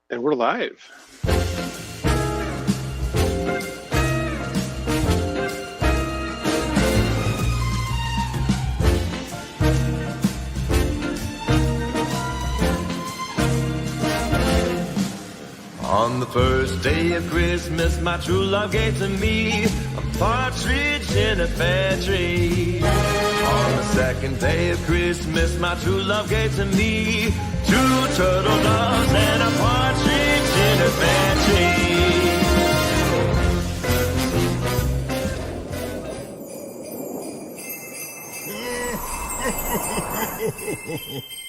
And we're live. On the first day of Christmas, my true love gave to me a partridge in a pear tree. On the second day of Christmas, my true love gave to me 2 turtle doves and a partridge in a pear tree.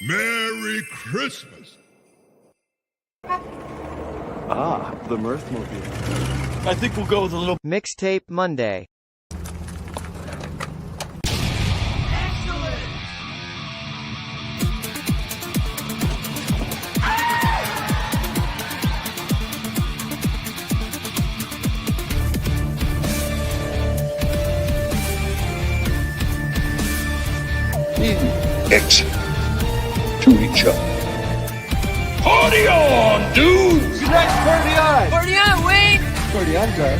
Merry Christmas! Ah, the Mirthmobile. I think we'll go with a little Mixtape Monday. Excellent to each other. Party on, dudes! next party on! Party on, Wayne! Party on, Gar.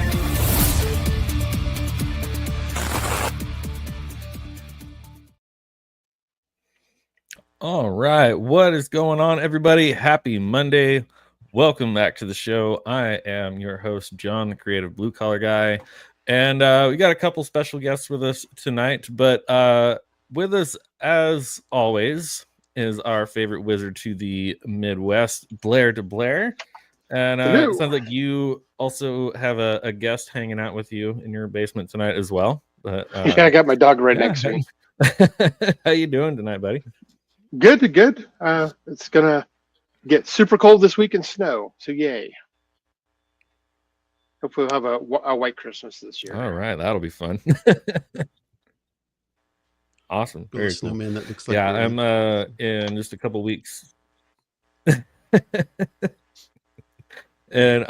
All right, what is going on, everybody? Happy Monday. Welcome back to the show. I am your host, John, the creative blue collar guy. And we got a couple special guests with us tonight, but with us, as always, is our favorite wizard to the Midwest, Blair to Blair. And it sounds like you also have a guest hanging out with you in your basement tonight as well. But Yeah, I got my dog right next to me. How you doing tonight, buddy? Good. It's gonna get super cold this week and snow, so yay. Hopefully we'll have a white Christmas this year. All right, that'll be fun. Awesome. Little Very cool. snowman that looks like Yeah, Barry. I'm in just a couple weeks. And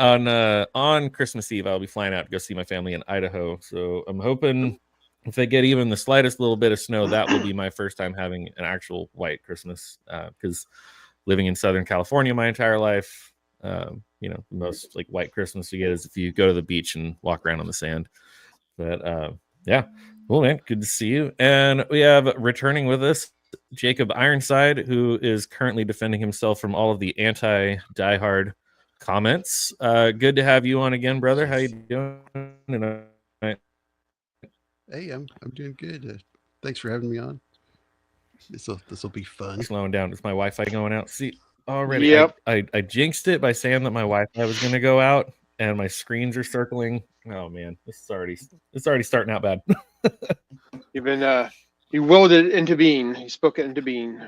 on Christmas Eve, I'll be flying out to go see my family in Idaho. So I'm hoping if I get even the slightest little bit of snow, that will be my first time having an actual white Christmas. Because living in Southern California my entire life, the most like white Christmas you get is if you go to the beach and walk around on the sand. But yeah, cool, man. Good to see you. And we have returning with us Jacob Ironside, who is currently defending himself from all of the anti-Die Hard comments. Good to have you on again, brother. How you doing tonight? Hey, I'm doing good. Thanks for having me on. This will be fun. Slowing down. Is my Wi-Fi going out? See, already. Yep. I jinxed it by saying that my Wi-Fi was going to go out, and my screens are circling. Oh man, it's already starting out bad. You've been you willed it into being. You spoke it into being.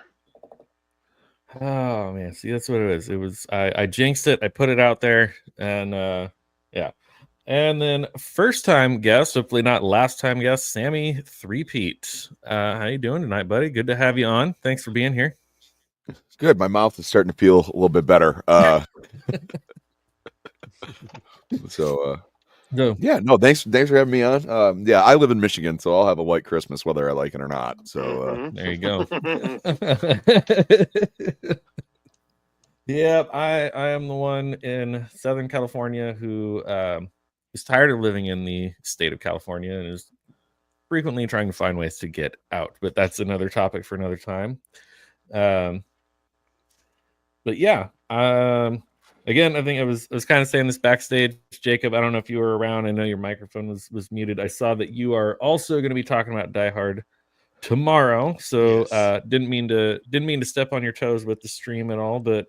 Oh man, see, that's what it was. It was I jinxed it. I put it out there, and yeah. And then first time guest, hopefully not last time guest, Sammy Threepeat. How you doing tonight, buddy? Good to have you on. Thanks for being here. Good. My mouth is starting to feel a little bit better. So yeah, no, thanks for having me on. Yeah, I live in Michigan, so I'll have a white Christmas whether I like it or not. So there you go. Yep, I am the one in Southern California who is tired of living in the state of California and is frequently trying to find ways to get out. But that's another topic for another time. But yeah, again, I think I was kind of saying this backstage, Jacob. I don't know if you were around. I know your microphone was muted. I saw that you are also going to be talking about Die Hard tomorrow, so Yes. didn't mean to step on your toes with the stream at all, but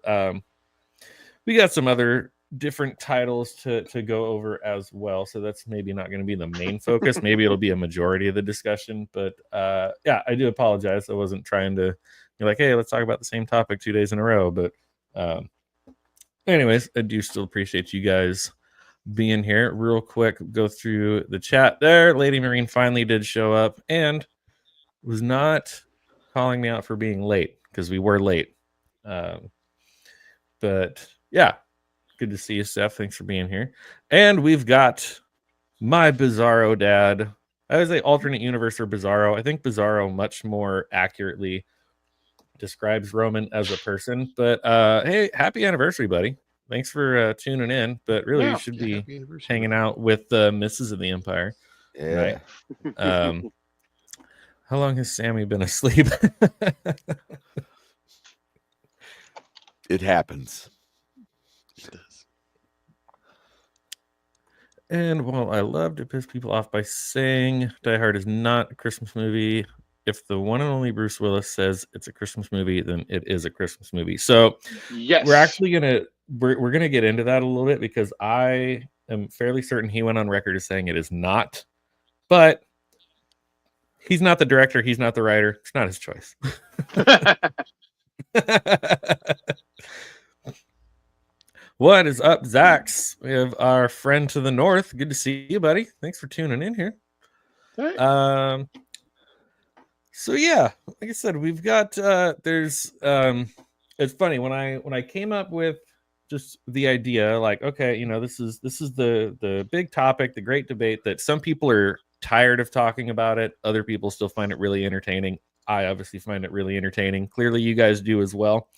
we got some other different titles to go over as well, so that's maybe not going to be the main focus. Maybe it'll be a majority of the discussion, but yeah, I do apologize. I wasn't trying to be like, hey, let's talk about the same topic 2 days in a row, but anyways, I do still appreciate you guys being here. Real quick, go through the chat there. Lady Marine finally did show up and was not calling me out for being late, because we were late. But yeah, good to see you, Steph. Thanks for being here. And we've got my Bizarro dad. I would say alternate universe or Bizarro. I think Bizarro much more accurately describes Roman as a person. But hey, happy anniversary, buddy. Thanks for tuning in. But really, you should be hanging out with the Misses of the Empire. Yeah. Right? How long has Sammy been asleep? It happens. It does. And while I love to piss people off by saying Die Hard is not a Christmas movie, if the one and only Bruce Willis says it's a Christmas movie, then it is a Christmas movie. So yes, we're actually we're gonna get into that a little bit, because I am fairly certain he went on record as saying it is not. But he's not the director. He's not the writer. It's not his choice. What is up, Zax? We have our friend to the north. Good to see you, buddy. Thanks for tuning in here. Right. So yeah, like I said, we've got there's it's funny when I came up with just the idea, like, okay, you know, this is the big topic, the great debate that some people are tired of talking about it. Other people still find it really entertaining. I obviously find it really entertaining. Clearly you guys do as well.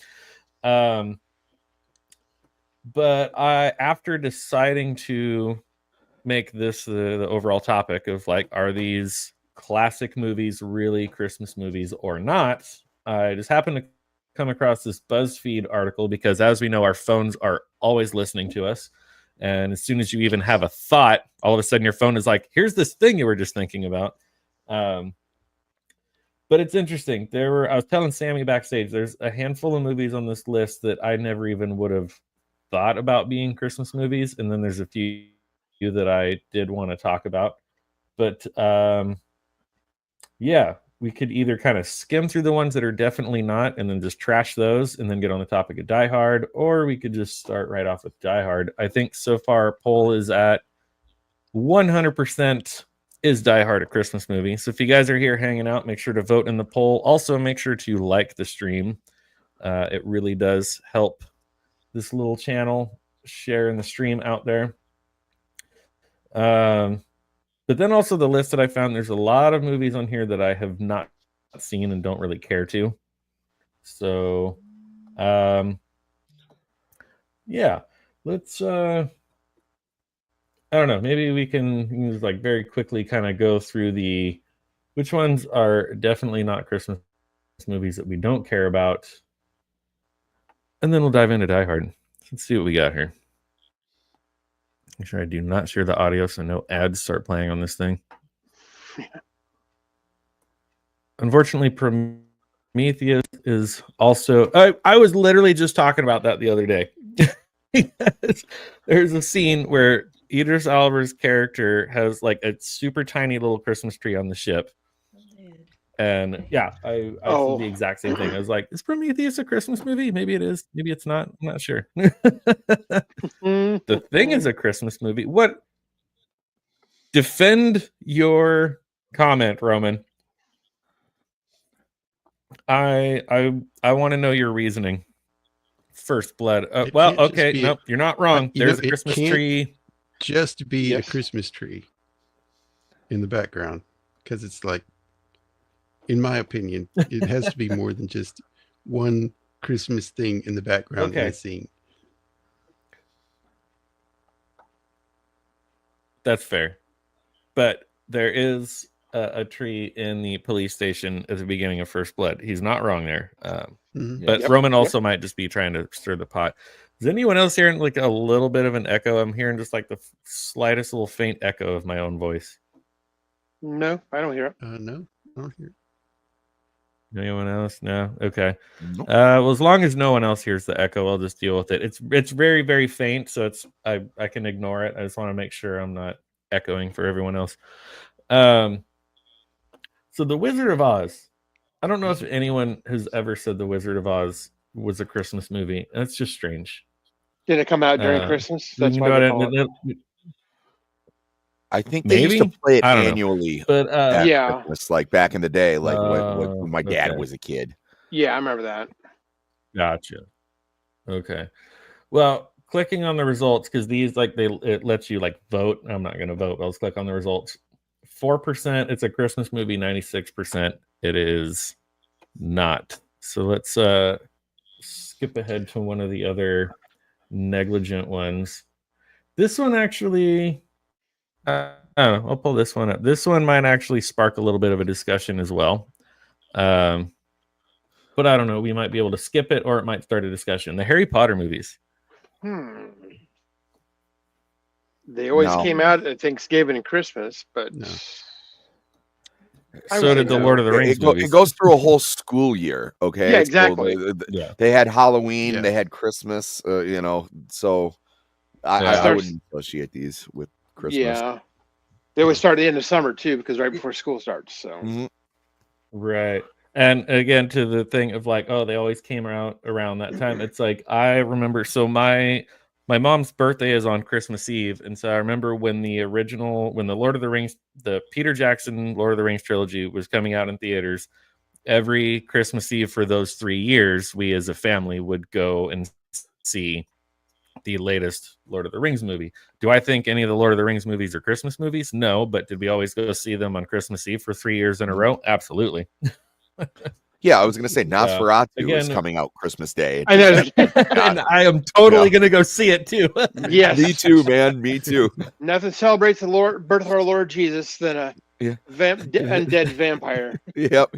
But after deciding to make this the overall topic of, like, are these classic movies really Christmas movies or not, I just happened to come across this BuzzFeed article, because as we know, our phones are always listening to us. And as soon as you even have a thought, all of a sudden your phone is like, here's this thing you were just thinking about. But it's interesting. I was telling Sammy backstage, there's a handful of movies on this list that I never even would have thought about being Christmas movies. And then there's a few that I did want to talk about. But yeah, we could either kind of skim through the ones that are definitely not and then just trash those and then get on the topic of Die Hard, or we could just start right off with Die Hard. I think so far poll is at 100% is Die Hard a Christmas movie. So if you guys are here hanging out, make sure to vote in the poll. Also, make sure to like the stream. It really does help this little channel sharing the stream out there. But then also the list that I found, there's a lot of movies on here that I have not seen and don't really care to. So, yeah, let's, I don't know, maybe we can just, like, very quickly kind of go through which ones are definitely not Christmas movies that we don't care about. And then we'll dive into Die Hard. Let's see what we got here. Make sure I do not share the audio so no ads start playing on this thing. Unfortunately, Prometheus is also... I was literally just talking about that the other day. There's a scene where Idris Elba's character has, like, a super tiny little Christmas tree on the ship. And yeah, I said the exact same thing. I was like, is Prometheus a Christmas movie? Maybe it is. Maybe it's not. I'm not sure. The Thing is a Christmas movie. What? Defend your comment, Roman. I want to know your reasoning. First Blood. Well, okay, nope, you're not wrong. There's a Christmas tree. Just be a Christmas tree in the background, because it's like, in my opinion, it has to be more than just one Christmas thing in the background in a scene. That's fair. But there is a tree in the police station at the beginning of First Blood. He's not wrong there. But Roman also might just be trying to stir the pot. Is anyone else hearing, like, a little bit of an echo? I'm hearing just, like, the slightest little faint echo of my own voice. No, I don't hear it. No, I don't hear it. Anyone else? No. Okay. Well, as long as no one else hears the echo, I'll just deal with it. It's very, very faint, so I can ignore it. I just want to make sure I'm not echoing for everyone else. So The Wizard of Oz. I don't know if anyone has ever said The Wizard of Oz was a Christmas movie. That's just strange. Did it come out during Christmas? That's why I think they used to play it annually, but Christmas, like back in the day, like when my dad was a kid. Yeah, I remember that. Gotcha. Okay. Well, clicking on the results, because these, like, it lets you, like, vote. I'm not going to vote. I'll just click on the results. 4%. It's a Christmas movie. 96%. It is not. So let's skip ahead to one of the other negligent ones. This one actually, I don't know, I'll pull this one up. This one might actually spark a little bit of a discussion as well. But I don't know. We might be able to skip it, or it might start a discussion. The Harry Potter movies. They always came out at Thanksgiving and Christmas, but so did the Lord of the Rings movies. It goes through a whole school year. Okay. Yeah, exactly. So they had Halloween, they had Christmas, you know, so I wouldn't associate these with Christmas. Yeah. They always start at the end of summer too, because right before school starts. So right. And again, to the thing of like, oh, they always came out around that time. It's like, I remember, so my mom's birthday is on Christmas Eve. And so I remember when the Lord of the Rings, the Peter Jackson Lord of the Rings trilogy was coming out in theaters, every Christmas Eve for those 3 years, we as a family would go and see the latest Lord of the Rings movie. Do I think any of the Lord of the Rings movies are Christmas movies? No, but did we always go see them on Christmas Eve for 3 years in a row? Absolutely. Yeah, I was going to say Nosferatu is coming out Christmas Day. I know. And I am totally going to go see it too. Yes. Me too, man. Me too. Nothing celebrates the birth of our Lord Jesus than a undead vampire. Yep.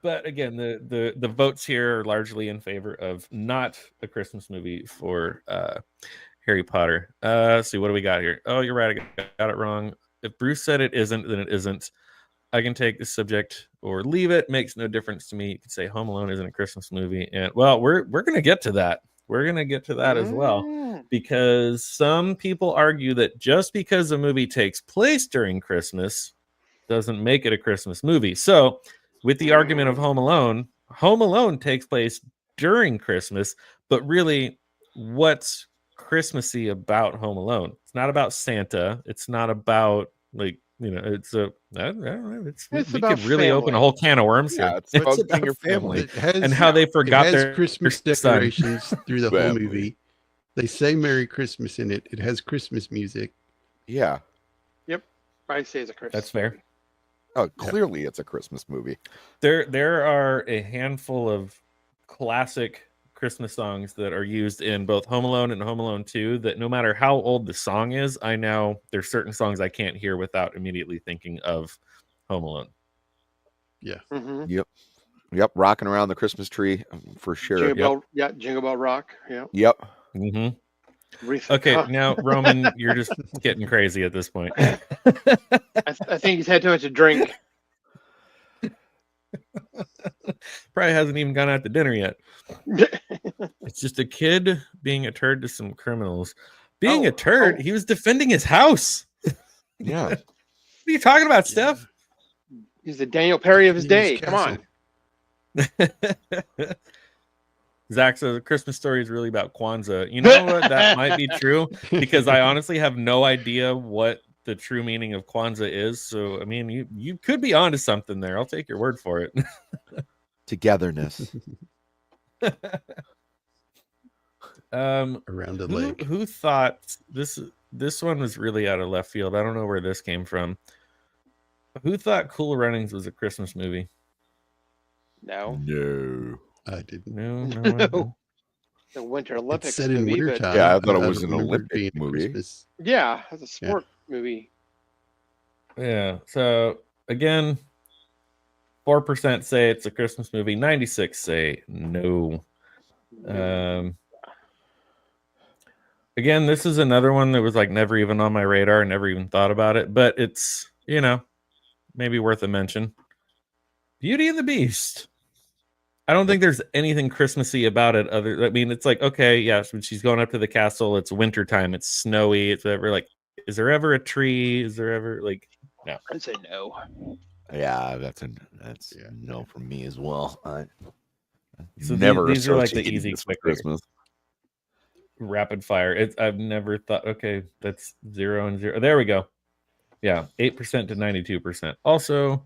But again, the votes here are largely in favor of not a Christmas movie for Harry Potter. See, what do we got here? Oh, you're right. I got it wrong. If Bruce said it isn't, then it isn't. I can take the subject or leave it. Makes no difference to me. You could say Home Alone isn't a Christmas movie. And well, we're going to get to that. We're going to get to that as well. Because some people argue that just because a movie takes place during Christmas doesn't make it a Christmas movie. So with the argument of Home Alone takes place during Christmas, but really what's Christmassy about Home Alone? It's not about Santa. It's not about we could really open a whole can of worms here. It's about your family and how they forgot their Christmas decorations through the whole movie. They say Merry Christmas in it. It has Christmas music. Yeah. Yep. I say it's a Christmas. That's fair. Oh, clearly it's a Christmas movie. There are a handful of classic Christmas songs that are used in both Home Alone and Home Alone 2 that no matter how old the song is, there's certain songs I can't hear without immediately thinking of Home Alone. Yeah. Mm-hmm. Yep. Rocking around the Christmas tree for sure. Jingle Bell Rock. Yeah. Yep. Mm-hmm. Okay, now Roman, you're just getting crazy at this point. I think he's had too much to drink. Probably hasn't even gone out to dinner yet. It's just a kid being a turd to some criminals. Being a turd, he was defending his house. Yeah. What are you talking about, Steph? He's the Daniel Perry of his day. Come on. Zach says the Christmas story is really about Kwanzaa. You know what? That might be true because I honestly have no idea what the true meaning of Kwanzaa is. So, I mean, you could be onto something there. I'll take your word for it. Togetherness. Around the lake. Who thought this one was really out of left field? I don't know where this came from. Who thought Cool Runnings was a Christmas movie? No. I didn't. No. The Winter Olympics. It's set in wintertime. Yeah, I thought it was an Olympic movie. Christmas. Yeah, it's a sport movie. Yeah. So again, 4% say it's a Christmas movie. 96 say no. Again, this is another one that was like never even on my radar, never even thought about it, but it's, maybe worth a mention. Beauty and the Beast. I don't think there's anything Christmassy about it. It's like, okay, yeah, when she's going up to the castle, it's wintertime, it's snowy, it's whatever. Like, is there ever a tree? Is there ever no? I'd say no. Yeah, that's no from me as well. So never. These are like the easy, quick Christmas. Rapid fire. I've never thought. Okay, that's 0 and 0. There we go. Yeah, 8% to 92%. Also,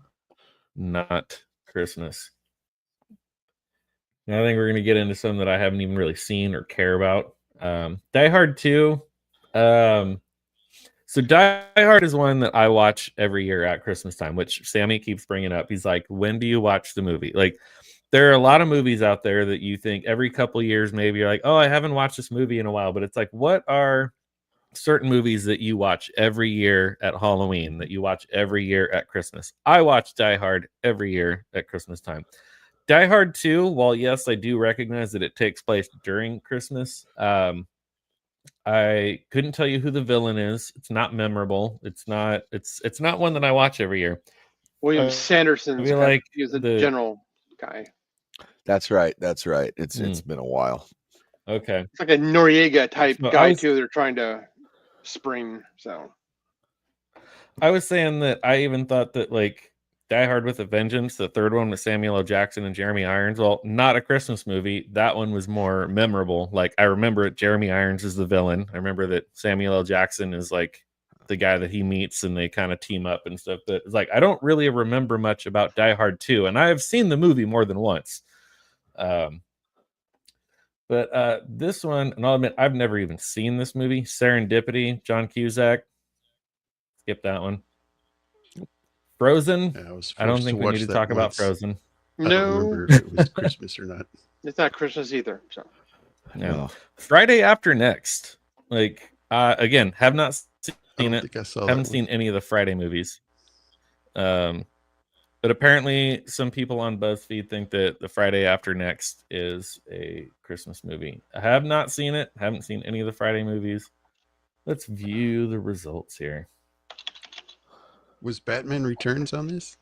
not Christmas. Now I think we're going to get into some that I haven't even really seen or care about. Die Hard 2. So So Die Hard is one that I watch every year at Christmas time, which Sammy keeps bringing up. He's like, when do you watch the movie? Like, there are a lot of movies out there that you think every couple years, maybe you're like, oh, I haven't watched this movie in a while. But it's like, what are certain movies that you watch every year at Halloween, that you watch every year at Christmas? I watch Die Hard every year at Christmas time. Die Hard 2, while yes, I do recognize that it takes place during Christmas, I couldn't tell you who the villain is. It's not memorable. It's not one that I watch every year. William Sanderson's like he was the general guy. That's right. It's been a while. Okay. It's like a Noriega type guy too. They're trying to spring. So I was saying that I even thought that like Die Hard with a Vengeance, the third one with Samuel L. Jackson and Jeremy Irons, well, not a Christmas movie. That one was more memorable. Like I remember it, Jeremy Irons is the villain. I remember that Samuel L. Jackson is like the guy that he meets and they kind of team up and stuff. But it's like I don't really remember much about Die Hard 2, and I have seen the movie more than once. But this one, and I'll admit, I've never even seen this movie. Serendipity, John Cusack. Skip that one. Frozen. Yeah, I don't think we need to talk about Frozen. I don't remember if it was Christmas or not. It's not Christmas either. So no. Friday After Next. Like again, have not seen it. Haven't seen any of the Friday movies. But apparently some people on BuzzFeed think that the Friday After Next is a Christmas movie. I have not seen it. Haven't seen any of the Friday movies. Let's view the results here. Was Batman Returns on this?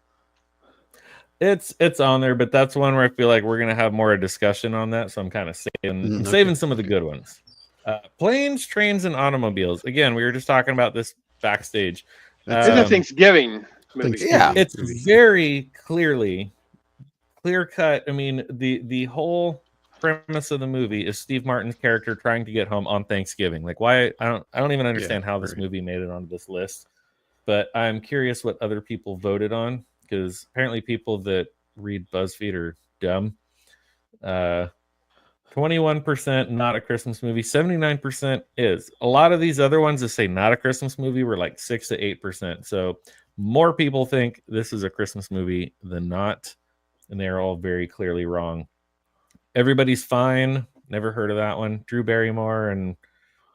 It's on there, but that's one where I feel like we're gonna have more discussion on that. So I'm kind of saving some of the good ones. Planes, Trains, and Automobiles. Again, we were just talking about this backstage. It's a Thanksgiving movie. Yeah, it's very clear cut. I mean, the whole premise of the movie is Steve Martin's character trying to get home on Thanksgiving. Like, why? I don't even understand how this movie made it onto this list. But I'm curious what other people voted on, because apparently people that read BuzzFeed are dumb. 21% not a Christmas movie. 79% is. A lot of these other ones that say not a Christmas movie were like 6 to 8%. So more people think this is a Christmas movie than not. And they're all very clearly wrong. Everybody's Fine. Never heard of that one. Drew Barrymore and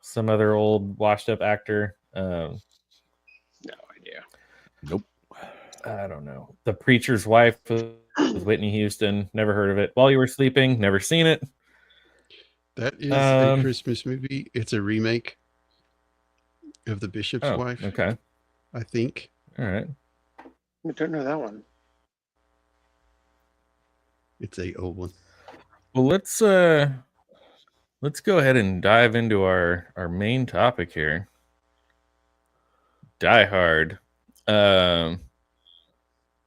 some other old washed up actor. No idea. Nope. I don't know. The Preacher's Wife with Whitney Houston. Never heard of it. While You Were Sleeping. Never seen it. That is a Christmas movie. It's a remake of The Bishop's Wife. Okay. I think. All right. I don't know that one. It's a old one. Well, let's go ahead and dive into our main topic here. Die Hard.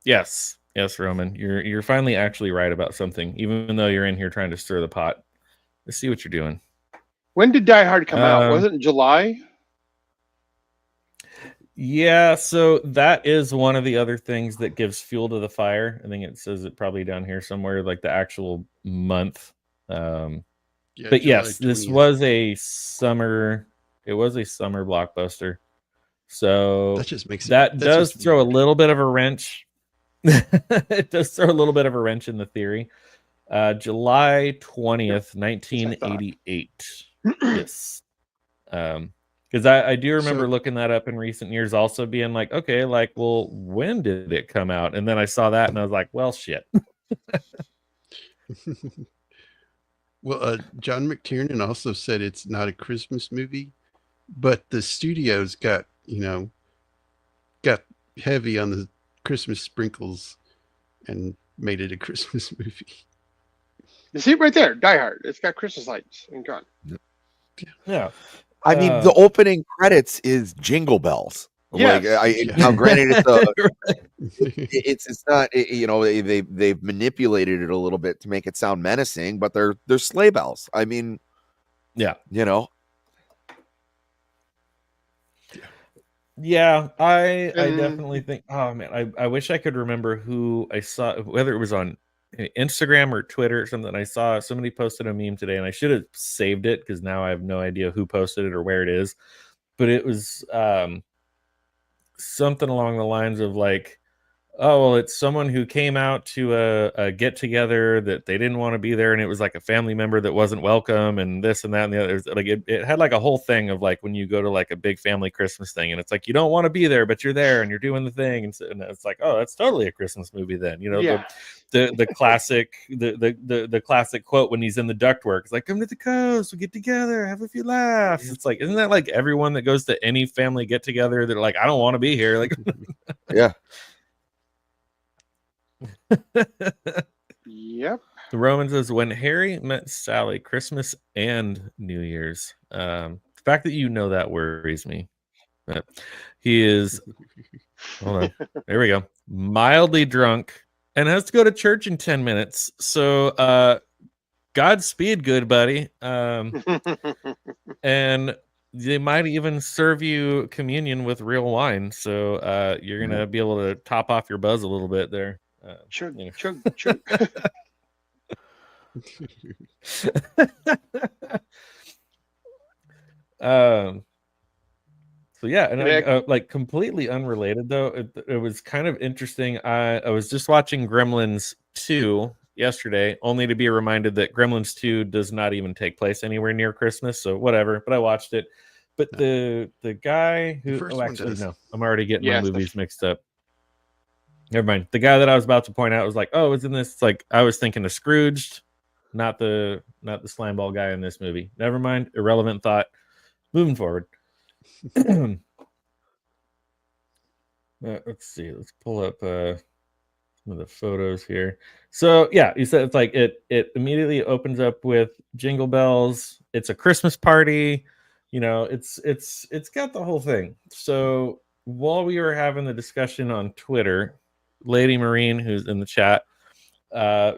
Yes, Roman. You're finally actually right about something, even though you're in here trying to stir the pot. Let's see what you're doing. When did Die Hard come out? Was it in July? Yeah, so that is one of the other things that gives fuel to the fire. I think it says it probably down here somewhere, like the actual month. But yes, this was a summer. It was a summer blockbuster. So that does throw a little bit of a wrench. It does throw a little bit of a wrench in the theory. July 20th, 1988. Yes. Because I do remember looking that up in recent years, also being like, okay, like, well, when did it come out? And then I saw that and I was like, well, shit. Well, John McTiernan also said it's not a Christmas movie, but the studios got heavy on the Christmas sprinkles and made it a Christmas movie. You see it right there, Die Hard. It's got Christmas lights and gone. Yeah. I mean, the opening credits is Jingle Bells. Yes. Now, granted, it's not. They've manipulated it a little bit to make it sound menacing, but they're sleigh bells. I mean, yeah, Yeah, I definitely think. Oh man, I wish I could remember who I saw, whether it was on Instagram or Twitter or something. I saw somebody posted a meme today, and I should have saved it because now I have no idea who posted it or where it is. But it was something along the lines of like, oh, well, it's someone who came out to a get together that they didn't want to be there, and it was like a family member that wasn't welcome, and this and that and the other. Like it had like a whole thing of like when you go to like a big family Christmas thing, and it's like you don't want to be there, but you're there and you're doing the thing, and, and it's like, oh, that's totally a Christmas movie then. You know, Yeah. the classic the classic quote when he's in the ductwork. It's like, come to the coast, we'll get together, have a few laughs. It's like, isn't that like everyone that goes to any family get together? They're like, I don't want to be here. Like, Yeah. Yep. The Roman says, when Harry met Sally, Christmas and New Year's. The fact that you know that worries me. But he is, hold on, there we go, mildly drunk and has to go to church in 10 minutes. So Godspeed, good buddy. And they might even serve you communion with real wine. So you're going to be able to top off your buzz a little bit there. Chug, you know. chug, chug. So yeah, and like completely unrelated though, it was kind of interesting. I was just watching Gremlins 2 yesterday, only to be reminded that Gremlins 2 does not even take place anywhere near Christmas. So whatever, but I watched it. But the guy who actually no, I'm already getting my movies mixed up. Never mind. The guy that I was about to point out was like, oh, isn't this, it's like I was thinking of Scrooged, not the slime ball guy in this movie. Never mind. Irrelevant thought. Moving forward. Let's see. Let's pull up some of the photos here. So yeah, you said it's like it immediately opens up with Jingle Bells. It's a Christmas party. You know, it's got the whole thing. So while we were having the discussion on Twitter, Lady Marine, who's in the chat,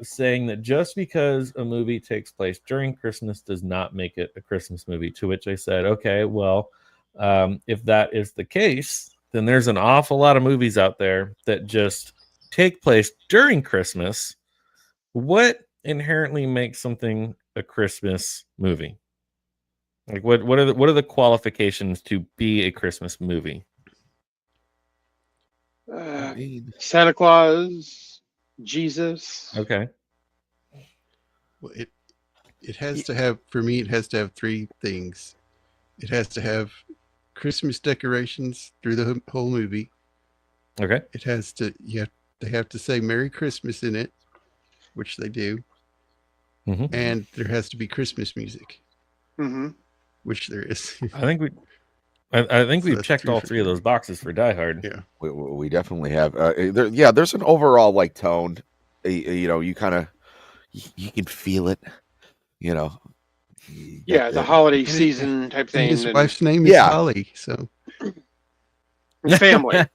saying that just because a movie takes place during Christmas does not make it a Christmas movie. To which I said, okay, well, if that is the case, then there's an awful lot of movies out there that just take place during Christmas. What inherently makes something a Christmas movie? Like what are the qualifications to be a Christmas movie? Santa Claus, Jesus. Okay. Well, it has to have, for me, it has to have three things. It has to have Christmas decorations through the whole movie. Okay. It has to, they have to say Merry Christmas in it, which they do. Mm-hmm. And there has to be Christmas music, which there is. I think we've checked all three of those boxes for Die Hard. Yeah, we definitely have. There's an overall like tone. You know, you kind of you can feel it. You know. Yeah, the holiday season type thing. His wife's name is Holly, so family.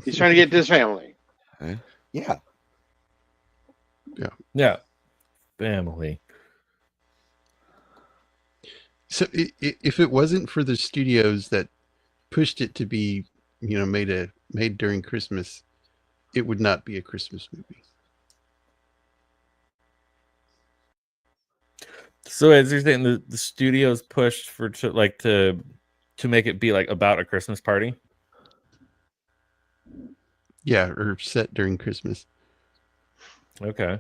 He's trying to get to his family. Yeah. Family. So if it wasn't for the studios that pushed it to be, made during Christmas, it would not be a Christmas movie. So as you're saying, the studios pushed to make it be like about a Christmas party. Yeah, or set during Christmas. Okay.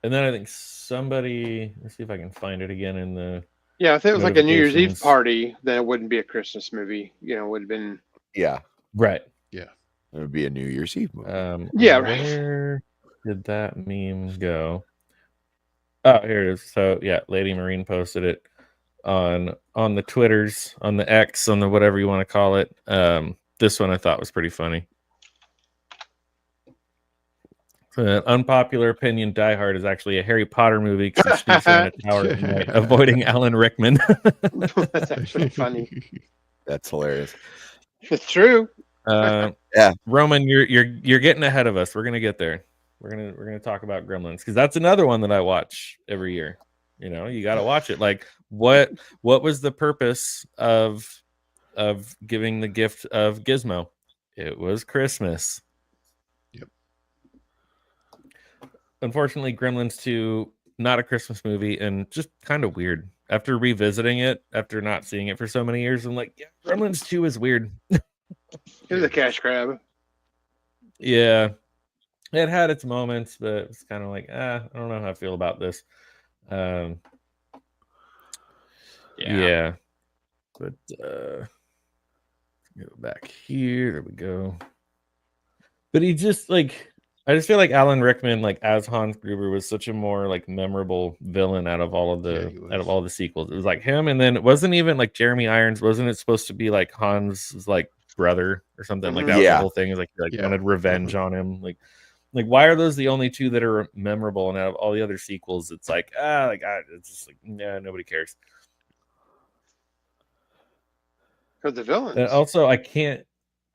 And then I think somebody, let's see if I can find it again in the. Yeah, if it was like a New Year's Eve party, then it wouldn't be a Christmas movie. It would have been. Yeah. Right. Yeah. It would be a New Year's Eve movie. Where did that meme go? Oh, here it is. So yeah, Lady Marine posted it on the Twitters, on the X, on the whatever you want to call it. This one I thought was pretty funny. Unpopular opinion: Die Hard is actually a Harry Potter movie because he sneaks in a tower at night, avoiding Alan Rickman. That's actually funny. That's hilarious. It's true. Yeah, Roman, you're getting ahead of us. We're gonna get there. We're gonna talk about Gremlins because that's another one that I watch every year. You got to watch it. Like what was the purpose of giving the gift of Gizmo? It was Christmas. Yep. Unfortunately, Gremlins 2 not a Christmas movie, and just kind of weird. After revisiting it, after not seeing it for so many years, I'm like, yeah, Gremlins 2 is weird. It was a cash grab. Yeah, it had its moments, but it's kind of like, I don't know how I feel about this. Yeah. But go back here. There we go. But he just like, I just feel like Alan Rickman, like as Hans Gruber, was such a more like memorable villain out of all of the sequels. It was like him, and then it wasn't even like Jeremy Irons. Wasn't it supposed to be like Hans' like brother or something? Like that was the whole thing. Is like wanted revenge on him. Like why are those the only two that are memorable? And out of all the other sequels, it's like it's just like nobody cares. Because the villains. And also, I can't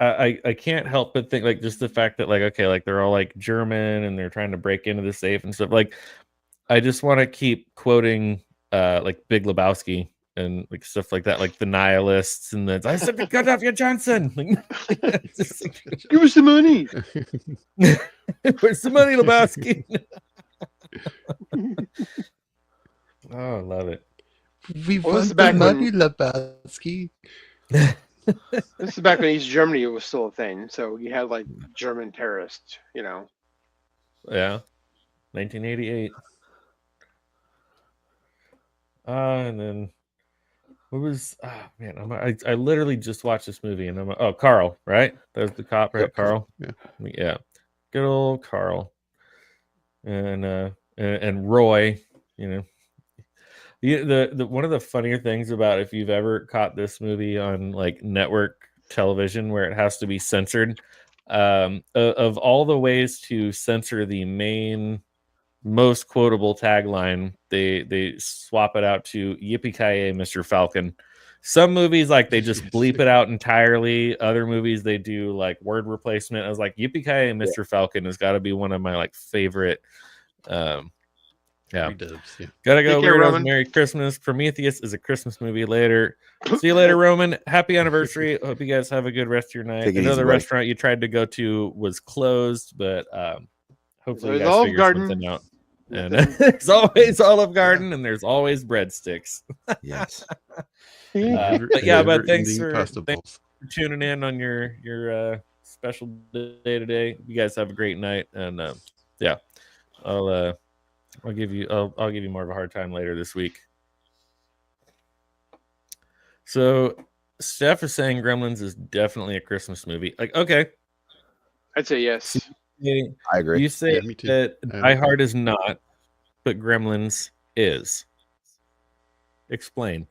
help but think like just the fact that like okay, like they're all like German and they're trying to break into the safe and stuff. Like I just want to keep quoting like Big Lebowski and like stuff like that, like the nihilists and the I said to cut off your Johnson. Like, just, like, give us the money. Where's the money, Lebowski? Oh, I love it. We want the money, Lebowski. This is back when East Germany was still a thing, so you had like German terrorists, you know. Yeah, 1988. And then what was? Oh man, I literally just watched this movie, and I'm Carl, right? There's the cop, right? Yep. Carl. Yeah, good old Carl, and Roy, you know. The one of the funnier things about if you've ever caught this movie on like network television where it has to be censored, of all the ways to censor the main most quotable tagline, they swap it out to "Yippee-ki-yay, Mr. Falcon." Some movies like they just bleep it out entirely. Other movies they do like word replacement. I was like, "Yippee-ki-yay, Mr. Falcon" has got to be one of my like favorite. Yeah. Gotta go, care, Weirdos. Roman. Merry Christmas. Prometheus is a Christmas movie later. See you later, Roman. Happy anniversary. Hope you guys have a good rest of your night. I know the restaurant you tried to go to was closed, but hopefully you guys figure something out. And there's always Olive Garden and there's always breadsticks. Yes. But thanks for tuning in on your special day today. You guys have a great night, and I'll give you more of a hard time later this week. So Steph is saying Gremlins is definitely a Christmas movie. Like, okay. I'd say yes. I agree. You say that Die Hard is not, but Gremlins is. Explain.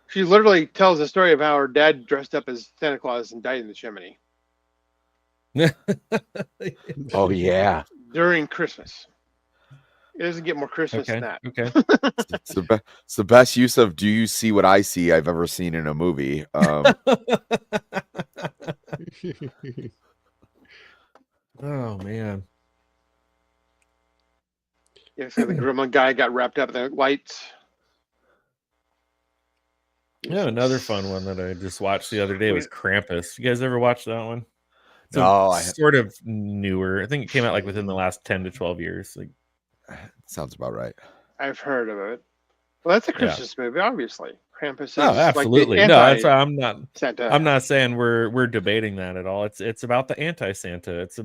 She literally tells the story of how her dad dressed up as Santa Claus and died in the chimney. Oh yeah. During Christmas. It doesn't get more Christmas than that. Okay. It's the best use of "Do you see what I see" I've ever seen in a movie. Oh man. Yeah, so the gremlin guy got wrapped up in the lights. Yeah, another fun one that I just watched the other day was Krampus. You guys ever watch that one? No, sort of newer. I think it came out like within the last 10 to 12 years. Like, sounds about right. I've heard of it. Well, that's a Christmas movie, obviously. Krampus is absolutely. Like that's why I'm not Santa. I'm not saying we're debating that at all. It's about the anti-Santa. It's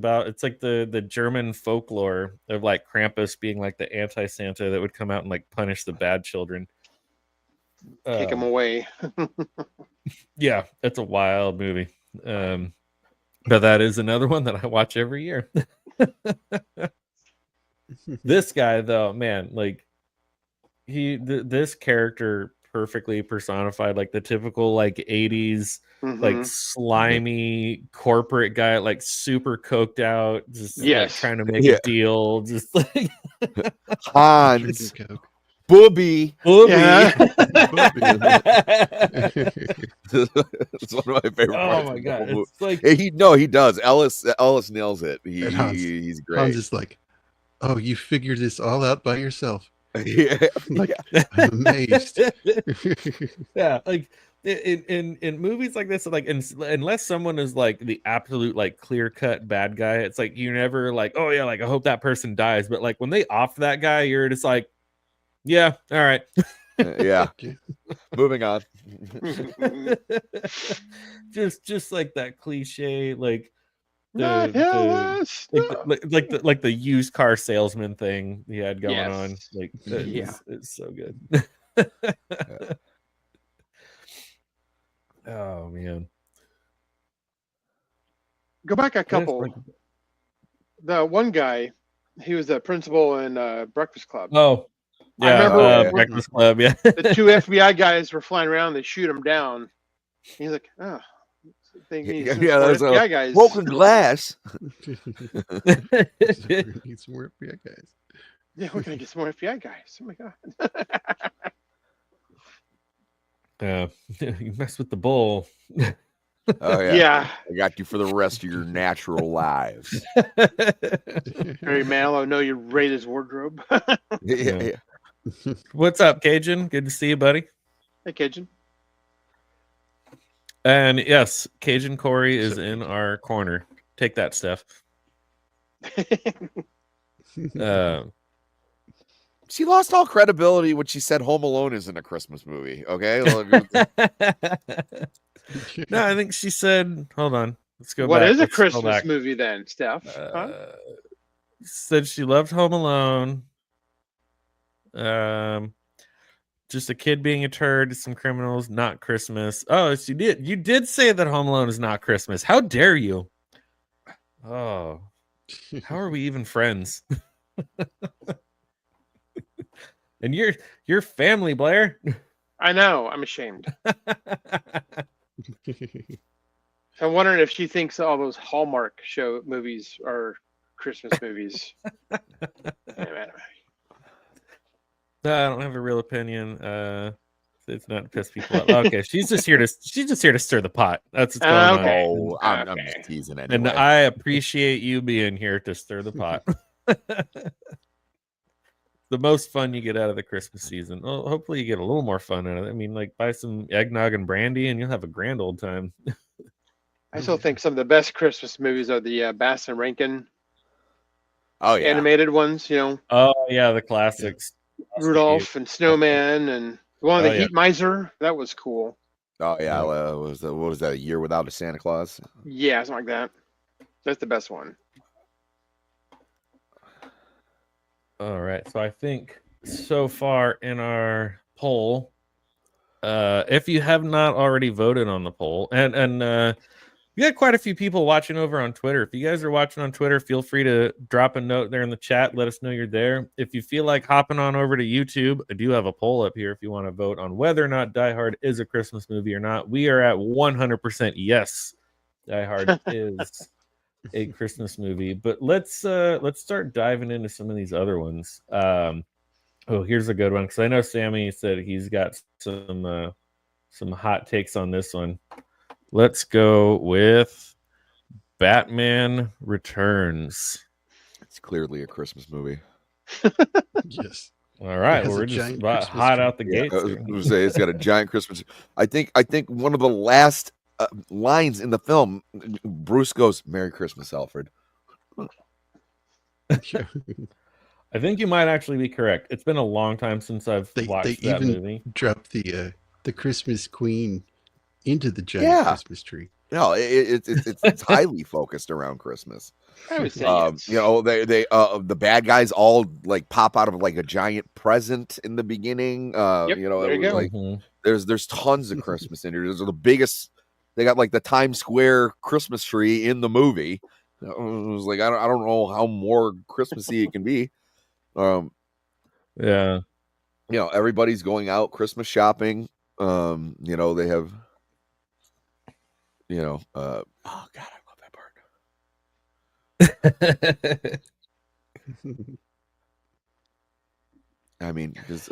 like the German folklore of like Krampus being like the anti-Santa that would come out and like punish the bad children. Take them away. Yeah, it's a wild movie. But that is another one that I watch every year. This guy though, man, like this character perfectly personified like the typical like 80s like slimy corporate guy, like super coked out, just like, trying to make a deal, just like Hans Booby. Yeah. It's one of my favorite parts. Oh my god, it's like he does. Ellis nails it. He's great. Hans is like, oh, you figured this all out by yourself. Yeah. Like, I'm amazed. Yeah, like in movies like this, like unless someone is like the absolute like clear cut bad guy, it's like you're never like, oh yeah, like I hope that person dies. But like when they off that guy, you're just like, yeah, all right. Yeah. Moving on. just like that cliche, like Not like the used car salesman thing he had going on. Like it's so good. Oh man. Go back a couple. The one guy, he was the principal in Breakfast Club. Oh, yeah. I remember Breakfast Club. Yeah. The two FBI guys were flying around. They shoot him down. He's like, oh, that's FBI guys. Broken glass. Need some more FBI guys. Yeah, we're gonna get some more FBI guys. Oh my god. You mess with the bull. Oh yeah. Yeah. I got you for the rest of your natural lives. Harry Manilow, know you raid his wardrobe. Yeah. What's up, Cajun? Good to see you, buddy. Hey, Cajun. And yes, Cajun Corey is in our corner. Take that, Steph. She lost all credibility when she said Home Alone isn't a Christmas movie. Okay. No, I think she said, hold on. Let's go What back. is a Let's scroll Christmas back. movie then, Steph? Said she loved Home Alone. Just a kid being a turd, some criminals, not Christmas. Oh, she did. You did say that Home Alone is not Christmas. How dare you? Oh, how are we even friends? And your family, Blair. I know. I'm ashamed. I'm wondering if she thinks all those Hallmark show movies are Christmas movies. I don't have a real opinion. It's not to piss people off. Okay, she's just here to stir the pot. That's what's going on. Oh, I'm just teasing anyway. And I appreciate you being here to stir the pot. The most fun you get out of the Christmas season. Well, hopefully you get a little more fun out of it. I mean, like buy some eggnog and brandy and you'll have a grand old time. I still think some of the best Christmas movies are the Bass and Rankin animated ones, you know. Oh yeah, the classics. Rudolph and Snowman and one of the Heat Miser. That was cool. Oh yeah, what was that? A Year Without a Santa Claus? Yeah, something like that. That's the best one. All right, so I think so far in our poll, if you have not already voted on the poll, and we got quite a few people watching over on Twitter. If you guys are watching on Twitter, feel free to drop a note there in the chat. Let us know you're there. If you feel like hopping on over to YouTube, I do have a poll up here if you want to vote on whether or not Die Hard is a Christmas movie or not. We are at 100% yes. Die Hard is a Christmas movie, but let's start diving into some of these other ones. Here's a good one because I know Sammy said he's got some hot takes on this one. Let's go with Batman Returns. It's clearly a Christmas movie. Yes. All right, we're just about hot out the gates. It's got a giant Christmas. I think one of the last lines in the film, Bruce goes, "Merry Christmas, Alfred." I think you might actually be correct. It's been a long time since I've watched that movie. Dropped the Christmas Queen into the giant Christmas tree. No, it's highly focused around Christmas. I would say yes. You know, they the bad guys all like pop out of like a giant present in the beginning. You know, there you go. Like, there's tons of Christmas in here. There's the biggest. They got like the Times Square Christmas tree in the movie. It was like I don't know how more Christmassy it can be. Yeah, you know, everybody's going out Christmas shopping. You know, they have. You know, oh God, I love that part. I mean, because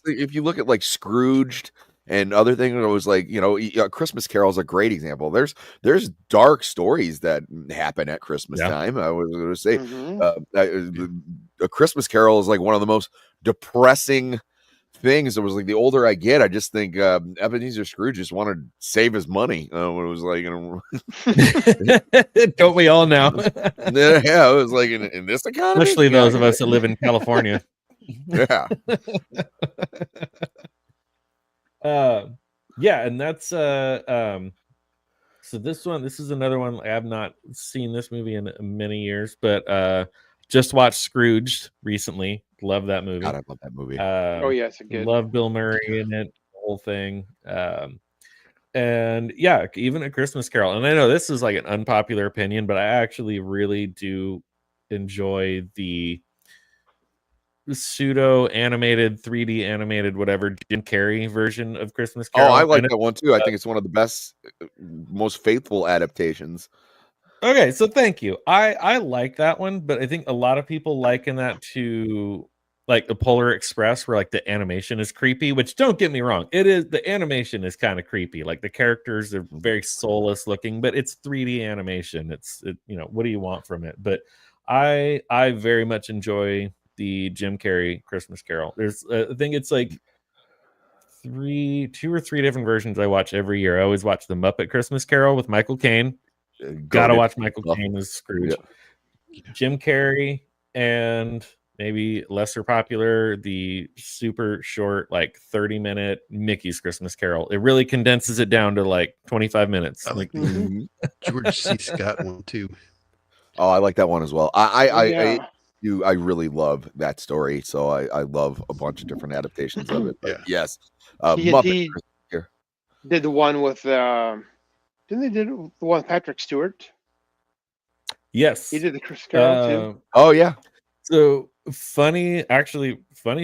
if you look at like Scrooged and other things, it was like, you know, Christmas Carol is a great example. There's dark stories that happen at Christmas time. I was going to say, A Christmas Carol is like one of the most depressing things. It was like the older I get, I just think Ebenezer Scrooge just wanted to save his money. When it was like, don't we all now? Yeah, it was like in this economy, especially those of us that live in California. Yeah. Yeah, and that's so this is another one. I have not seen this movie in many years, but just watched Scrooged recently. Love that movie. God, I love that movie. Oh yeah, it's a good. Love Bill Murray in it, the whole thing. And yeah, even A Christmas Carol. And I know this is like an unpopular opinion, but I actually really do enjoy the pseudo animated 3D animated whatever Jim Carrey version of Christmas Carol. Oh, I like that one too. I think it's one of the best, most faithful adaptations. Okay, so thank you. I like that one, but I think a lot of people liken that to like the Polar Express, where like the animation is creepy. Which, don't get me wrong, it is. The animation is kind of creepy. Like the characters are very soulless looking, but it's 3D animation. What do you want from it? But I very much enjoy the Jim Carrey Christmas Carol. There's I think it's like two or three different versions I watch every year. I always watch the Muppet Christmas Carol with Michael Caine. Gotta watch Michael Caine as Scrooge. Yeah. Jim Carrey, and maybe lesser popular, the super short, like 30-minute Mickey's Christmas Carol. It really condenses it down to like 25 minutes. I like the George C. Scott one too. Oh, I like that one as well. I really love that story, so I love a bunch of different adaptations of it. But yes, he did the one with didn't they do the one with Patrick Stewart? Yes, he did the Christmas Carol too. Oh yeah. So funny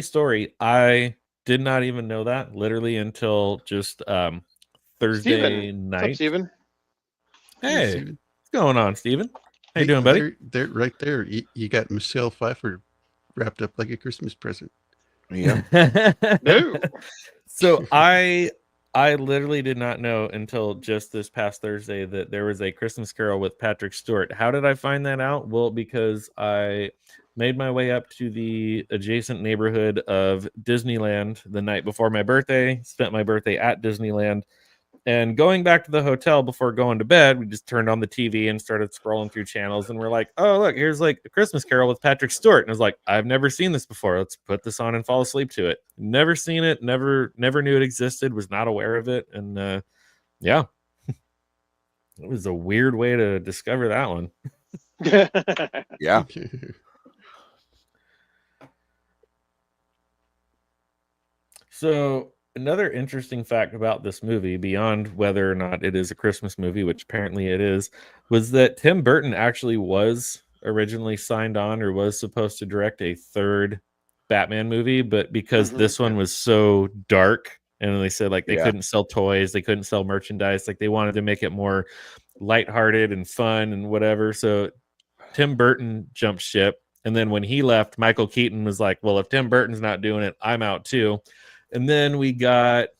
story. I did not even know that literally until just Thursday night. What's up, Steven? Hey, Steven. What's going on, Steven? How you doing, buddy? They're right there. You got Michelle Pfeiffer wrapped up like a Christmas present. Yeah. No. So I literally did not know until just this past Thursday that there was a Christmas Carol with Patrick Stewart. How did I find that out? Well, because I made my way up to the adjacent neighborhood of Disneyland the night before my birthday, spent my birthday at Disneyland. And going back to the hotel before going to bed, we just turned on the TV and started scrolling through channels. And we're like, oh, look, here's like a Christmas Carol with Patrick Stewart. And I was like, I've never seen this before. Let's put this on and fall asleep to it. Never seen it. Never knew it existed. Was not aware of it. And yeah, it was a weird way to discover that one. Yeah. So another interesting fact about this movie, beyond whether or not it is a Christmas movie, which apparently it is, was that Tim Burton actually was originally signed on or was supposed to direct a third Batman movie, but because this one was so dark, and they said like they couldn't sell toys, they couldn't sell merchandise, like they wanted to make it more lighthearted and fun and whatever. So Tim Burton jumped ship, and then when he left, Michael Keaton was like, well, if Tim Burton's not doing it, I'm out too. And then we got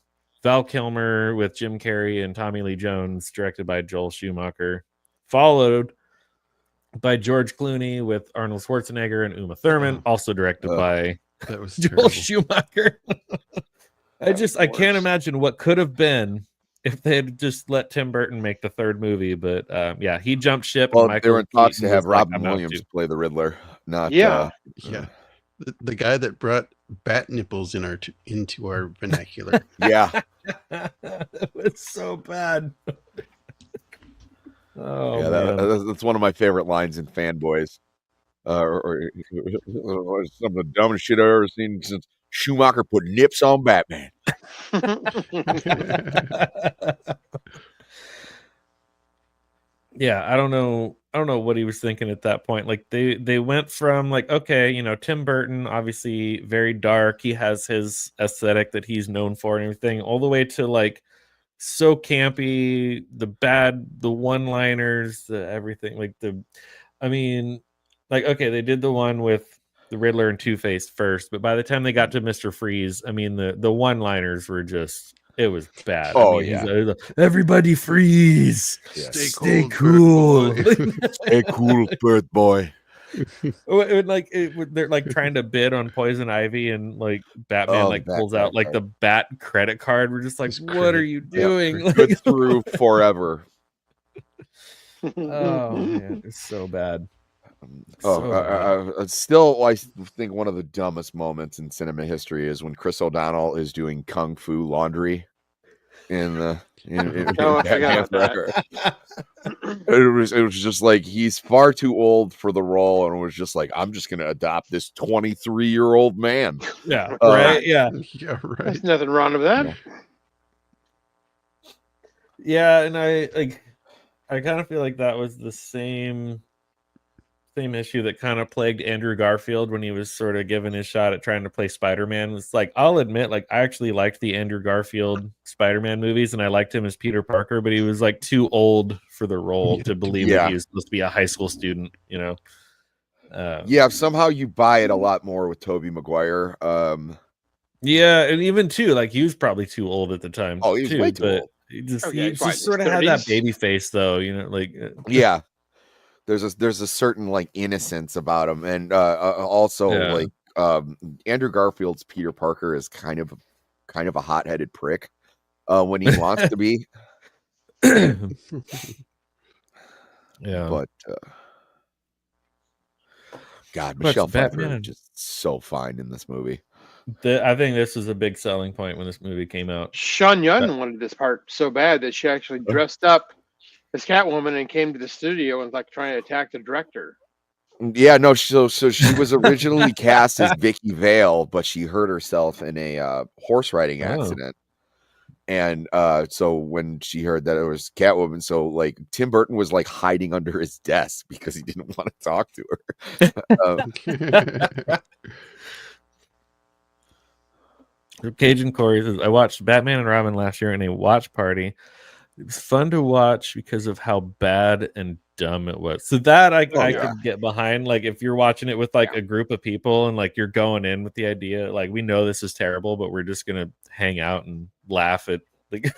Val Kilmer with Jim Carrey and Tommy Lee Jones, directed by Joel Schumacher, followed by George Clooney with Arnold Schwarzenegger and Uma Thurman, also directed by Joel Schumacher. I can't imagine what could have been if they had just let Tim Burton make the third movie. But yeah, he jumped ship. Well, they were in talks to have Robin Williams play the Riddler. Not the guy that brought bat nipples into our vernacular. Yeah. It was so bad. Oh yeah, that's one of my favorite lines in Fanboys. Or some of the dumbest shit I've ever seen since Schumacher put nips on Batman. Yeah, I don't know what he was thinking at that point. Like they went from like, okay, Tim Burton, obviously very dark. He has his aesthetic that he's known for and everything, all the way to like so campy, the one-liners, everything. Okay, they did the one with the Riddler and Two-Face first, but by the time they got to Mr. Freeze, the one-liners were just, it was bad. Oh, everybody freeze. Yeah. Stay cool. Stay cool, bird boy. They're like trying to bid on Poison Ivy, and like Batman like pulls out like the Bat credit card. We're just like, what are you doing? Yep. Good through forever. Oh man, it's so bad. Still, I think one of the dumbest moments in cinema history is when Chris O'Donnell is doing kung fu laundry in the. It was just like he's far too old for the role, and it was just like, I'm just gonna adopt this 23-year-old man. Yeah, right. Yeah, right. There's nothing wrong with that. Yeah, and I kind of feel like that was the same issue that kind of plagued Andrew Garfield when he was sort of given his shot at trying to play Spider-Man. It's like, I'll admit, like, I actually liked the Andrew Garfield Spider-Man movies, and I liked him as Peter Parker, but he was like too old for the role to believe that he was supposed to be a high school student, you know? Somehow you buy it a lot more with Tobey Maguire. Yeah, and even too, like, he was probably too old at the time. Oh, he was way too old. He just sort of had that baby face, though, you know, like yeah. There's a certain like innocence about him, and also like Andrew Garfield's Peter Parker is kind of a hot-headed prick when he wants to be. Yeah, but God, Michelle Pfeiffer is just so fine in this movie. I think this was a big selling point when this movie came out. Sean Young wanted this part so bad that she actually dressed up as Catwoman and came to the studio and like trying to attack the director. Yeah, no, so she was originally cast as Vicky Vale, but she hurt herself in a horse riding accident. And so when she heard that it was Catwoman, so like Tim Burton was like hiding under his desk because he didn't want to talk to her. Cajun Corey says, I watched Batman and Robin last year in a watch party. It was fun to watch because of how bad and dumb it was. So that I could get behind. Like if you're watching it with like a group of people and like you're going in with the idea, like we know this is terrible, but we're just gonna hang out and laugh at like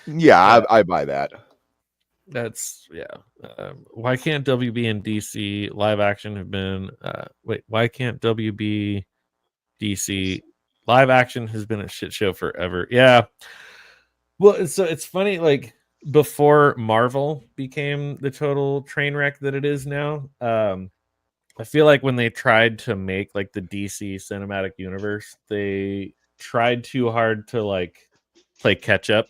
I buy that. That's why can't WB and DC live action have been why can't WB DC live action has been a shit show forever? Well, so it's funny, like before Marvel became the total train wreck that it is now, I feel like when they tried to make like the DC cinematic universe, they tried too hard to like play catch up,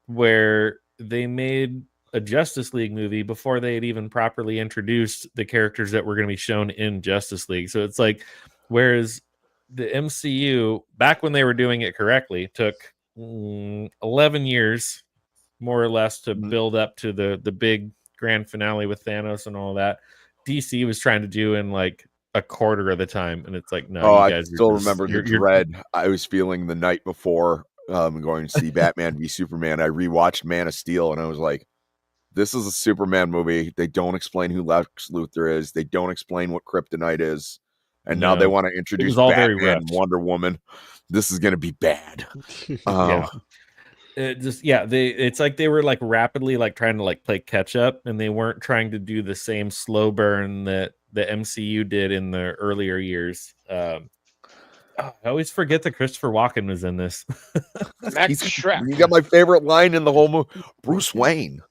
where they made a Justice League movie before they had even properly introduced the characters that were going to be shown in Justice League. So it's like, whereas the MCU, back when they were doing it correctly, took 11 years more or less to build up to the big grand finale with Thanos and all that. DC was trying to do in like a quarter of the time, and it's like, no, you guys I still remember the dread I was feeling the night before going to see Batman v Superman. I rewatched Man of Steel, and I was like, this is a Superman movie. They don't explain who Lex Luthor is. They don't explain what Kryptonite is. And now they want to introduce Batman and Wonder Woman. This is going to be bad. It's like they were like rapidly like trying to like play catch up, and they weren't trying to do the same slow burn that the MCU did in the earlier years. I always forget that Christopher Walken was in this. Max Shrek. You got my favorite line in the whole movie. Bruce Wayne,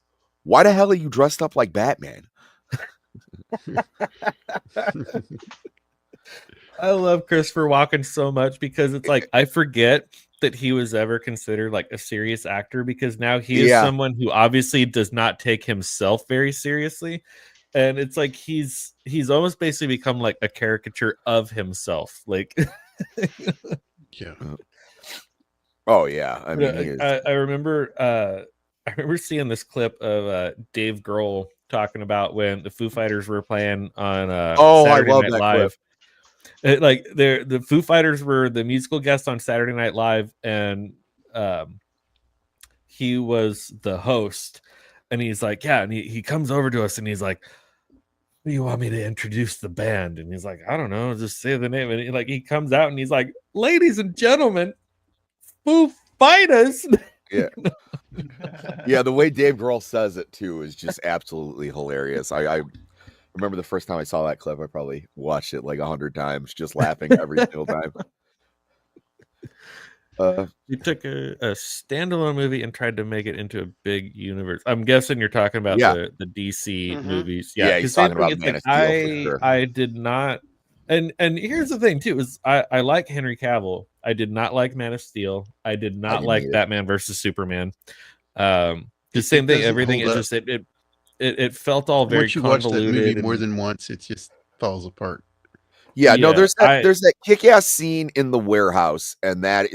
why the hell are you dressed up like Batman? I love Christopher Walken so much because it's like I forget that he was ever considered like a serious actor, because now he is someone who obviously does not take himself very seriously, and it's like he's almost basically become like a caricature of himself. Like, oh yeah, I mean, I remember seeing this clip of Dave Grohl talking about when the Foo Fighters were playing on Saturday Night Live. Like the Foo Fighters were the musical guest on Saturday Night Live, and he was the host, and he's like, and he comes over to us and he's like, "Do you want me to introduce the band?" And he's like, "I don't know, just say the name." And he comes out and he's like, "Ladies and gentlemen, Foo Fighters." Yeah, the way Dave Grohl says it too is just absolutely hilarious. I remember the first time I saw that clip, I probably watched it like 100 times, just laughing every single time. You took a standalone movie and tried to make it into a big universe. I'm guessing you're talking about the DC movies. Yeah, he's same talking thing. about It's Man like of Steel for sure. I did not, and here's the thing too is I like Henry Cavill. I did not like Man of Steel. I did not like Batman versus Superman. The same thing. Everything it felt all very once you convoluted. Watch that movie more than once, it just falls apart. Yeah, no, there's that kick-ass scene in the warehouse, and I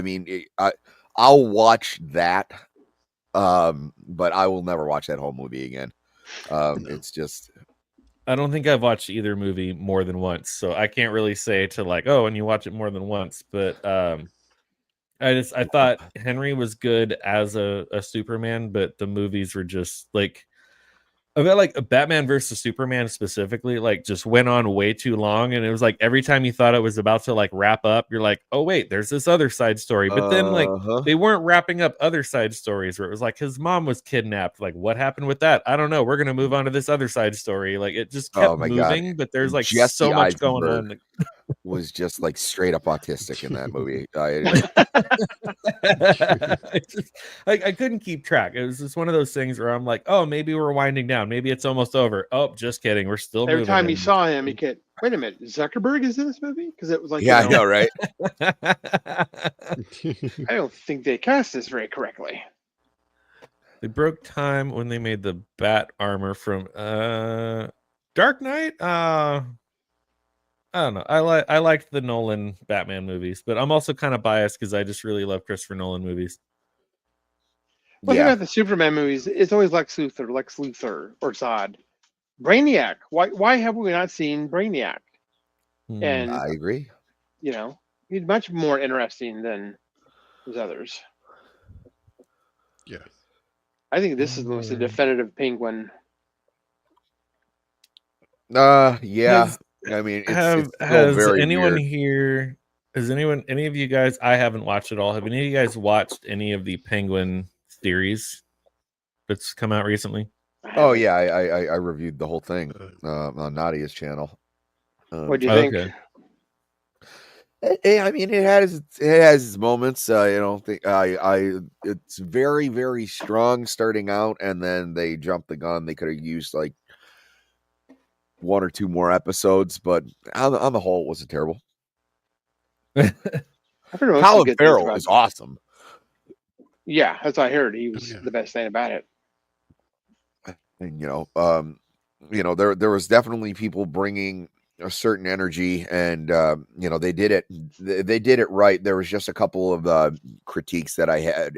mean, I'll watch that, but I will never watch that whole movie again. No. It's just, I don't think I've watched either movie more than once, so I can't really say to like, oh, and you watch it more than once. But I thought Henry was good as a Superman, but the movies were just like. I felt like a Batman versus Superman specifically, like just went on way too long. And it was like every time you thought it was about to like wrap up, you're like, oh, wait, there's this other side story. But then like they weren't wrapping up other side stories where it was like his mom was kidnapped. Like, what happened with that? I don't know. We're going to move on to this other side story. Like it just kept moving, but there's like Jesse so much Eisenberg going on. Was just like straight up autistic in that movie. I couldn't keep track. It was just one of those things where I'm like, oh, maybe we're winding down. Maybe it's almost over. Oh, just kidding. We're still every moving. time you saw him, you could wait a minute. Zuckerberg is in this movie because it was like, I know, right? I don't think they cast this very correctly. They broke time when they made the bat armor from Dark Knight. I don't know. I liked the Nolan Batman movies, but I'm also kind of biased because I just really love Christopher Nolan movies. Well, about the Superman movies, it's always Lex Luthor, or Zod. Brainiac. Why have we not seen Brainiac? And I agree. You know, he's much more interesting than those others. Yeah. I think this is the most definitive Penguin. Yeah. I mean, it's has very anyone weird. here? Has any of you guys? I haven't watched it all. Have any of you guys watched any of the Penguin series that's come out recently? Oh yeah, I reviewed the whole thing on Nadia's channel. What do you think? I mean, it has its moments. It's very, very strong starting out, and then they jumped the gun. They could have used like one or two more episodes, but on the whole, it wasn't terrible. Colin Farrell is awesome. Yeah, that's what I heard. He was the best thing about it. And there was definitely people bringing a certain energy, and they did it. They did it right. There was just a couple of critiques that I had.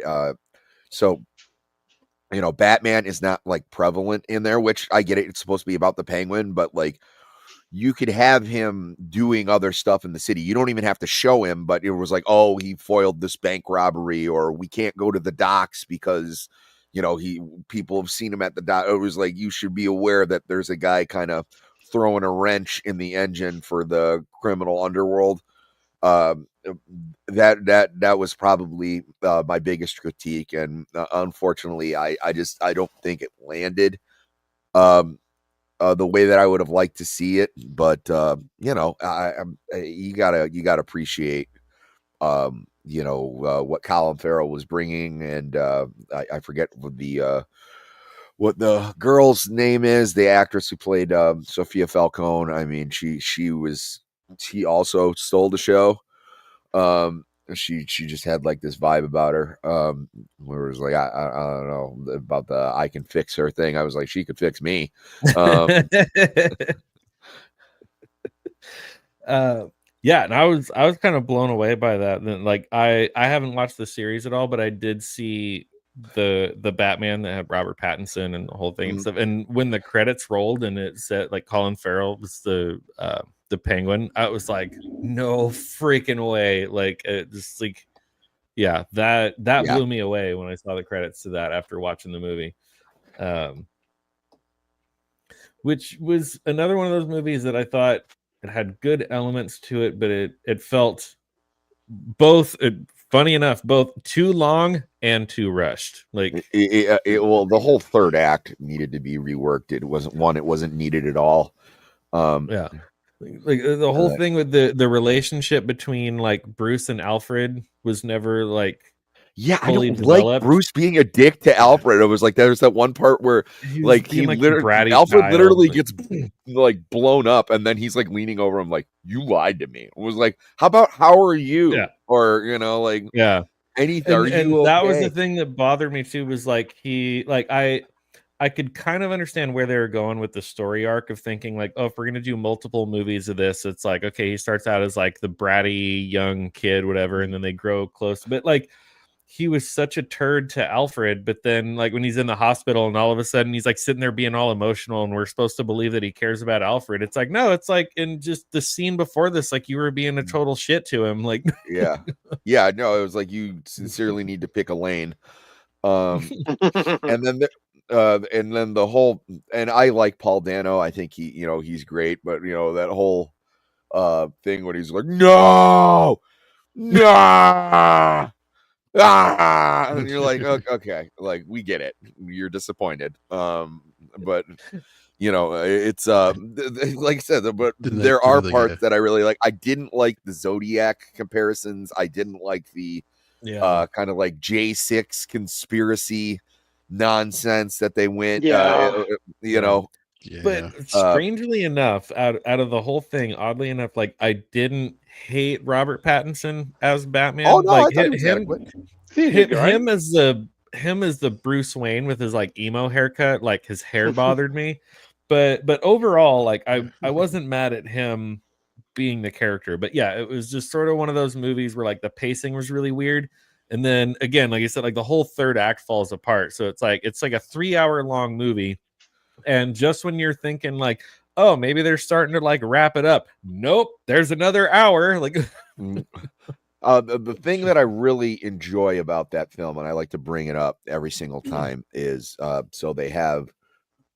Batman is not like prevalent in there, which I get it. It's supposed to be about the Penguin, but like you could have him doing other stuff in the city. You don't even have to show him, but it was like, oh, he foiled this bank robbery, or we can't go to the docks because, people have seen him at the dock. It was like, you should be aware that there's a guy kind of throwing a wrench in the engine for the criminal underworld. That was probably my biggest critique, and unfortunately, I don't think it landed the way that I would have liked to see it. But you gotta appreciate what Colin Farrell was bringing, and I forget what the girl's name is, the actress who played Sophia Falcone. I mean, she also stole the show. She just had like this vibe about her, where it was like, I don't know about the I can fix her thing. I was like, she could fix me. Yeah, and I was kind of blown away by that. Then, like, I haven't watched the series at all, but I did see the Batman that had Robert Pattinson and the whole thing and stuff. And when the credits rolled and it said like Colin Farrell was the Penguin, I was like, no freaking way! Like, it just like, yeah, that blew me away when I saw the credits to that after watching the movie. Which was another one of those movies that I thought it had good elements to it, but it felt both funny enough, both too long and too rushed. Like well, the whole third act needed to be reworked. It wasn't needed at all. Yeah, like the whole thing with the relationship between like Bruce and Alfred was never like fully developed. Like Bruce being a dick to Alfred. It was like there's that one part where Alfred literally gets like blown up, and then he's like leaning over him like, "You lied to me." It was like, "How are you?" Yeah. Or anything. And that was the thing that bothered me too. Was like I could kind of understand where they were going with the story arc of thinking like, oh, if we're going to do multiple movies of this, it's like, okay, he starts out as like the bratty young kid, whatever, and then they grow close. But like, he was such a turd to Alfred, but then like when he's in the hospital and all of a sudden he's like sitting there being all emotional and we're supposed to believe that he cares about Alfred. It's like, no, it's like in just the scene before this, like you were being a total shit to him. Like, no, it was like you sincerely need to pick a lane. And then the whole, and I like Paul Dano. I think he's great, but that whole thing when he's like, no, and you're like, okay, like we get it. You're disappointed. But it's like I said, but there are parts that I really like. I didn't like the Zodiac comparisons. I didn't like the kind of like J6 conspiracy nonsense that they went. But strangely enough, out of the whole thing, oddly enough, like I didn't hate Robert Pattinson as Batman. Oh no, like him as the Bruce Wayne with his like emo haircut, like his hair bothered me. But overall, like I wasn't mad at him being the character. But yeah, it was just sort of one of those movies where like the pacing was really weird. And then again, like I said, like the whole third act falls apart. So it's like a 3-hour long movie. And just when you're thinking like, oh, maybe they're starting to like wrap it up. Nope, there's another hour. Like the thing that I really enjoy about that film, and I like to bring it up every single time, is so they have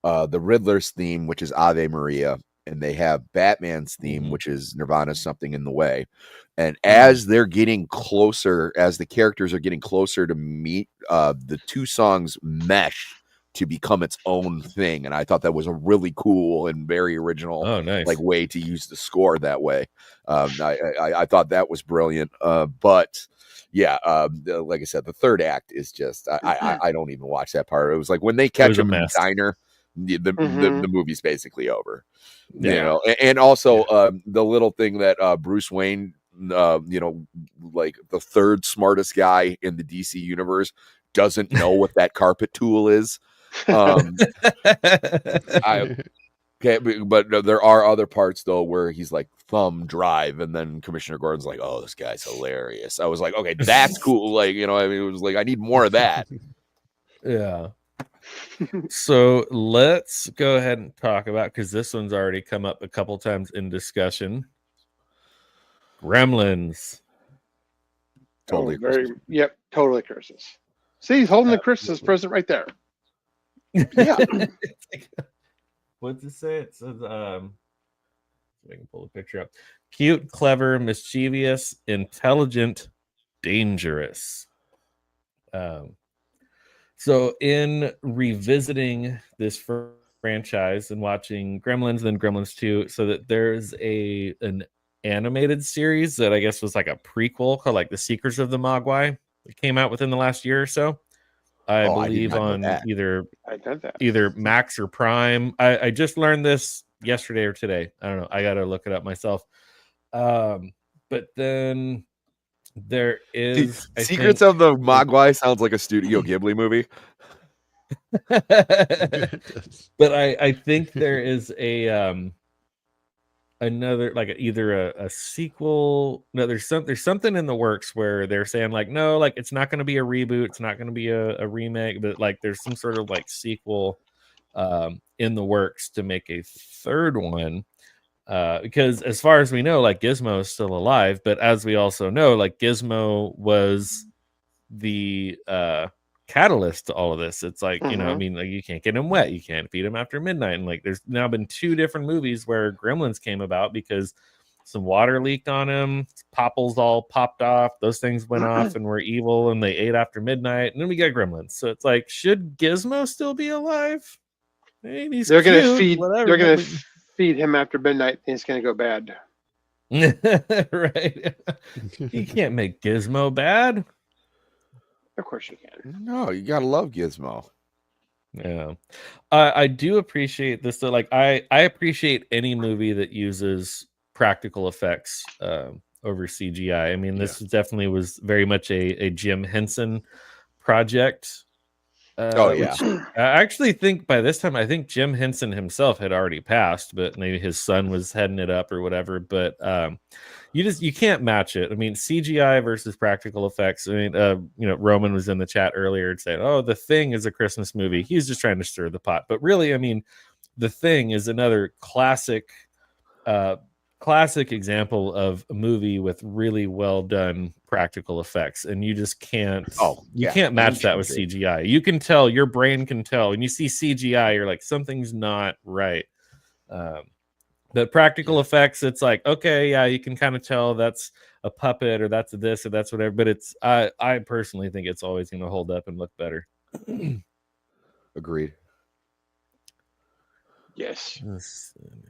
the Riddler's theme, which is Ave Maria, and they have Batman's theme, which is Nirvana's Something in the Way. And as they're getting closer, as the characters are getting closer to meet, the two songs mesh to become its own thing. And I thought that was a really cool and very original like way to use the score that way. I thought that was brilliant. But yeah, like I said, the third act is just I don't even watch that part. It was like when they catch him in the diner, the movie's basically over. And also the little thing that Bruce Wayne, like the third smartest guy in the DC universe, doesn't know what that carpet tool is. But there are other parts though where he's like thumb drive, and then Commissioner Gordon's like, oh, this guy's hilarious. I was like, okay, that's cool. Like, it was like, I need more of that. Yeah. So let's go ahead and talk about, because this one's already come up a couple times in discussion, Gremlins. Totally totally curses. See, he's holding the Christmas present right there. Yeah. What's it say? It says, I can pull the picture up. Cute, clever, mischievous, intelligent, dangerous. So in revisiting this franchise and watching Gremlins, then Gremlins 2, so that there's an animated series that I guess was like a prequel called like The Secrets of the Mogwai. It came out within the last year or so. I believe on either Max or Prime. I just learned this yesterday or today. I don't know. I got to look it up myself. But then there is Secrets of the Mogwai sounds like a Studio Ghibli movie. But I think there is another, like either a sequel. No, there's something in the works where they're saying like, no, like it's not going to be a reboot, it's not going to be a remake, but like there's some sort of like sequel in the works to make a third one, because as far as we know, like Gizmo is still alive, but as we also know, like Gizmo was the catalyst to all of this. It's like, I mean, like you can't get him wet, you can't feed him after midnight, and like there's now been 2 different movies where Gremlins came about because some water leaked on him. Popples all popped off. Those things went off and were evil, and they ate after midnight. And then we got gremlins. So it's like, should Gizmo still be alive? I mean, he's they're cute, gonna feed. whatever. They're gonna feed him after midnight, and it's gonna go bad. Right? You can't make Gizmo bad. Of course you can. No, you gotta love Gizmo. Yeah, I do appreciate this. Like, I appreciate any movie that uses practical effects over CGI. I mean, this definitely was very much a Jim Henson project. Which I actually think by this time, I think Jim Henson himself had already passed, but maybe his son was heading it up or whatever. But you can't match it. I mean, CGI versus practical effects. I mean, Roman was in the chat earlier saying, "Oh, The Thing is a Christmas movie." He's just trying to stir the pot. But really, I mean, The Thing is another classic example of a movie with really well done practical effects, and you just can't can't match that with CGI. You can tell, your brain can tell when you see CGI, you're like, something's not right. But practical effects, it's like, okay, yeah, you can kind of tell that's a puppet or that's this or that's whatever, but it's I personally think it's always going to hold up and look better. Agreed. Yes.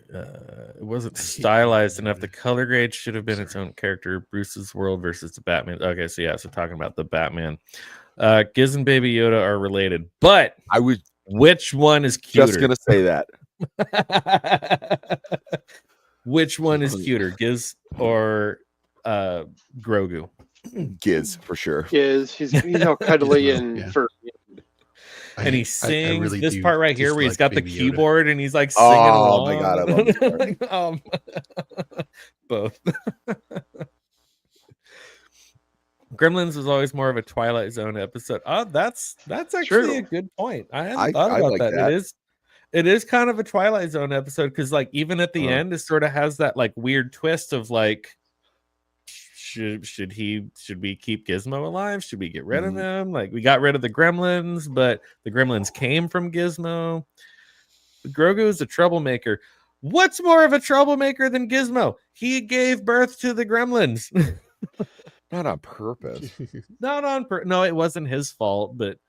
It wasn't stylized enough. The color grade should have been its own character. Bruce's World versus the Batman. Okay, so yeah, so talking about the Batman. Giz and Baby Yoda are related, but which one is cuter? Just gonna say that. Which one is cuter, Giz or Grogu? Giz for sure. Giz, he's all cuddly and furry. And he sings this part right here where he's got the keyboard and he's like singing along. Oh my god, I love this part. Both. Gremlins was always more of a Twilight Zone episode. Oh, that's actually a good point. I hadn't thought about that. It is kind of a Twilight Zone episode because, like, even at the end, it sort of has that like weird twist of like, should we keep Gizmo alive? Should we get rid of him? Like, we got rid of the gremlins, but the gremlins came from Gizmo. Grogu is a troublemaker. What's more of a troublemaker than Gizmo? He gave birth to the gremlins. Not on purpose. Not on purpose. No, it wasn't his fault, but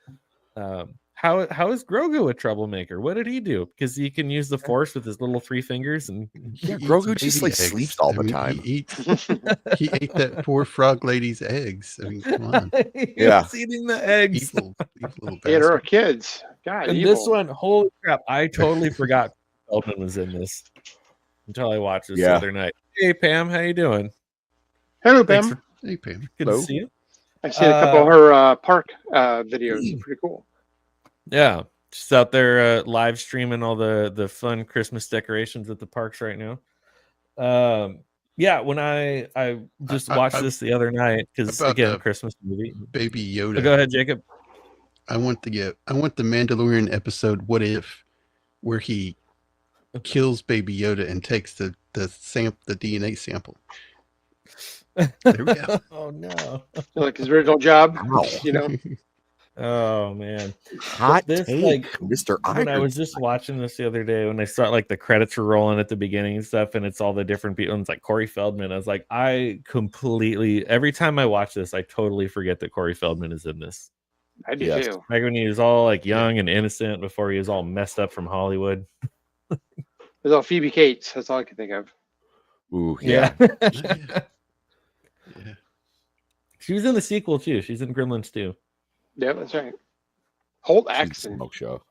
how is Grogu a troublemaker? What did he do? Because he can use the Force with his little 3 fingers, and Grogu just like sleeps all the time. He ate that poor frog lady's eggs. I mean, come on. He's eating the eggs. Evil little Ate her kids. God, and evil. This one, holy crap! I totally forgot Feldman was in this until I watched this the other night. Hey Pam, how you doing? Hello, Pam. Hey Pam. Good to see you. I've seen a couple of her park videos. Pretty cool. Yeah, she's out there live streaming all the fun Christmas decorations at the parks right now. Yeah, when I just watched this the other night because again, Christmas movie. Baby Yoda. Go ahead, Jacob. I want the Mandalorian episode What If, where he kills Baby Yoda and takes the DNA sample. There we go. Oh no! Like his original job, you know. Oh man, hot take, like, Mr. When I was just watching this the other day, when I saw like the credits were rolling at the beginning and stuff, and it's all the different people, and it's like Corey Feldman. I was like, I completely every time I watch this, I totally forget that Corey Feldman is in this. I do too. Like when he was all like young and innocent before he was all messed up from Hollywood. It was all Phoebe Cates. That's all I can think of. Ooh, yeah. Yeah. She was in the sequel too. She's in Gremlins too. Yeah, that's right. Holt accent. Smoke show.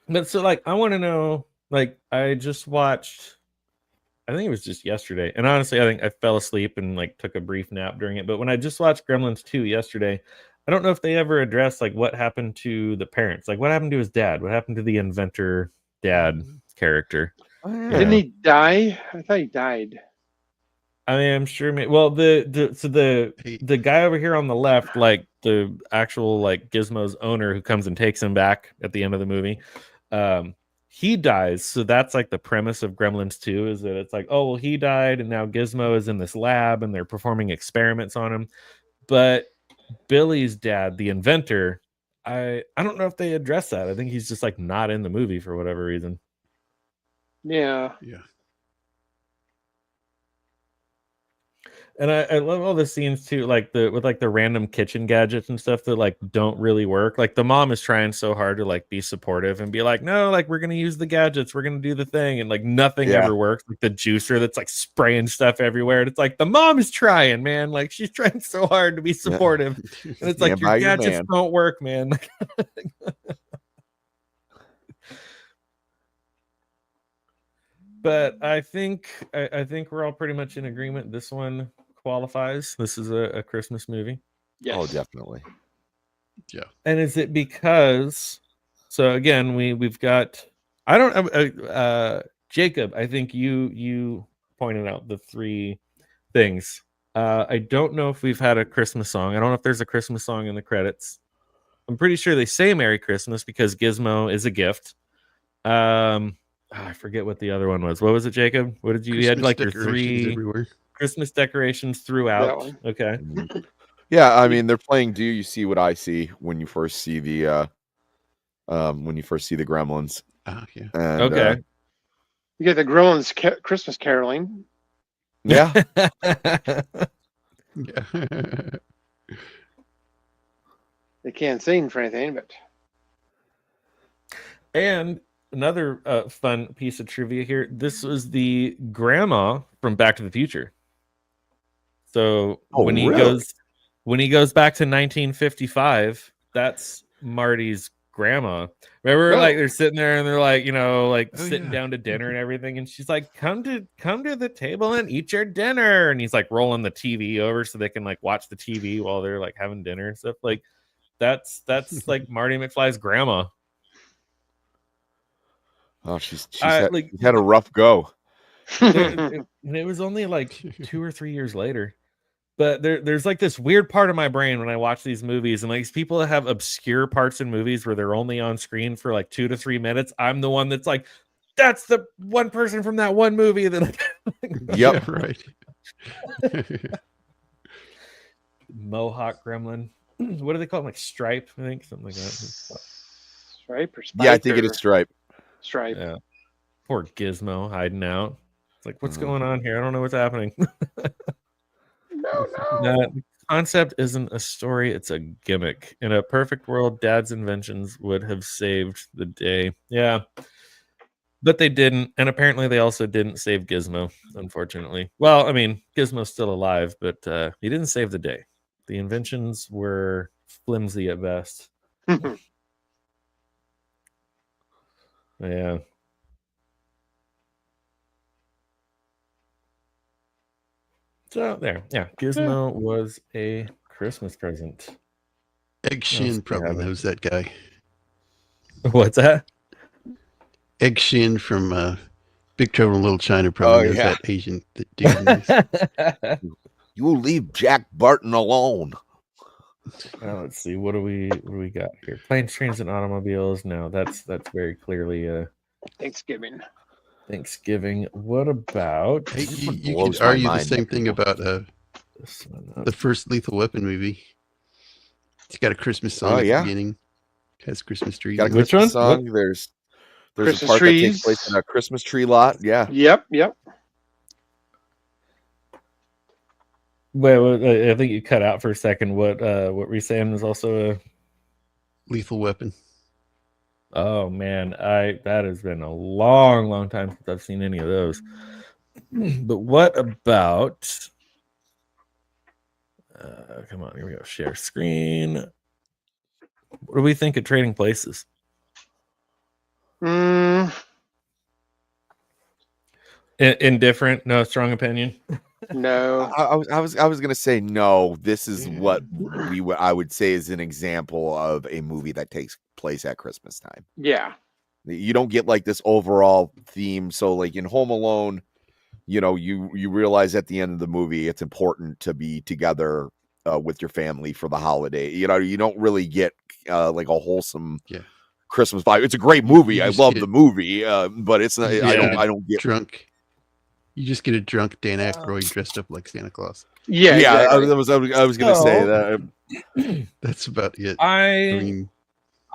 But so, like, I want to know. Like, I just watched. I think it was just yesterday, and honestly, I think I fell asleep and like took a brief nap during it. But when I just watched Gremlins 2 yesterday, I don't know if they ever addressed like what happened to the parents. Like, what happened to his dad? What happened to the inventor dad character? Oh, yeah. Didn't he die? I thought he died. I mean, I'm sure. Well, the guy over here on the left, like the actual like Gizmo's owner, who comes and takes him back at the end of the movie, he dies. So that's like the premise of Gremlins 2, is that it's like, oh well, he died, and now Gizmo is in this lab, and they're performing experiments on him. But Billy's dad, the inventor, I don't know if they address that. I think he's just like not in the movie for whatever reason. Yeah. And I love all the scenes too, like the random kitchen gadgets and stuff that like don't really work. Like the mom is trying so hard to like be supportive and be like, no, like we're gonna use the gadgets, we're gonna do the thing, and like nothing ever works. Like the juicer that's like spraying stuff everywhere, and it's like the mom is trying, man. Like she's trying so hard to be supportive, and it's like your gadgets don't work, man. But I think we're all pretty much in agreement. This one qualifies. This is a Christmas movie. Yes. Oh, definitely. Yeah. And is it because? So again, we've got. I don't. Jacob, I think you pointed out the three things. I don't know if we've had a Christmas song. I don't know if there's a Christmas song in the credits. I'm pretty sure they say Merry Christmas because Gizmo is a gift. I forget what the other one was. What was it, Jacob? What did you? You had like your three everywhere. Christmas decorations throughout. Okay. Yeah, I mean they're playing "Do You See What I See" when you first see the Gremlins. Yeah. And, okay. You get the Gremlins Christmas caroling. Yeah. Yeah. They can't sing for anything, but. And another fun piece of trivia here. This was the grandma from Back to the Future. So when he goes back to 1955, that's Marty's grandma. Remember, like they're sitting there and they're like, sitting down to dinner and everything, and she's like, "Come to the table and eat your dinner." And he's like rolling the TV over so they can like watch the TV while they're like having dinner and stuff. Like that's like Marty McFly's grandma. Oh, she's had a rough go. And it was only like 2 or 3 years later. But there's like this weird part of my brain when I watch these movies, and like these people that have obscure parts in movies where they're only on screen for like 2 to 3 minutes. I'm the one that's like, that's the one person from that one movie that. Yep, right. Mohawk Gremlin. What do they call him? Like Stripe, I think, something like that. Stripe or Spike? Yeah, I think it is Stripe. Stripe. Yeah. Poor Gizmo hiding out. It's like, what's going on here? I don't know what's happening. No. The concept isn't a story, it's a gimmick. In a perfect world, Dad's inventions would have saved the day. Yeah. But they didn't. And apparently they also didn't save Gizmo, unfortunately. Well, I mean, Gizmo's still alive, but he didn't save the day. The inventions were flimsy at best. Yeah. So there, yeah, Gizmo was a Christmas present. Egg Shin probably knows that guy. What's that? Egg Shin from Big Trouble in Little China probably knows that Asian dude. You will leave Jack Barton alone. Let's see. What do we got here? Planes, trains, and automobiles. No, that's very clearly Thanksgiving. What about? Hey, you could argue the same thing about the first Lethal Weapon movie. It's got a Christmas song at the beginning. It has Christmas trees. Got a Christmas song. There's Christmas a part trees. That takes place in a Christmas tree lot. Yeah. Yep. Wait, I think you cut out for a second. What were you saying was also a Lethal Weapon? Oh man, that has been a long time since I've seen any of those. But what about? Come on, here we go. Share screen. What do we think of Trading Places? Indifferent. No strong opinion. No. I was gonna say no. This is what I would say is an example of a movie that takes place at Christmas time. Yeah. You don't get like this overall theme. So like in Home Alone, you realize at the end of the movie it's important to be together with your family for the holiday. You don't really get like a wholesome Christmas vibe. It's a great movie. I love the movie, but it's not. I don't get drunk. You just get a drunk Dan Aykroyd dressed up like Santa Claus. Yeah. Exactly. I was going to say that. That's about it.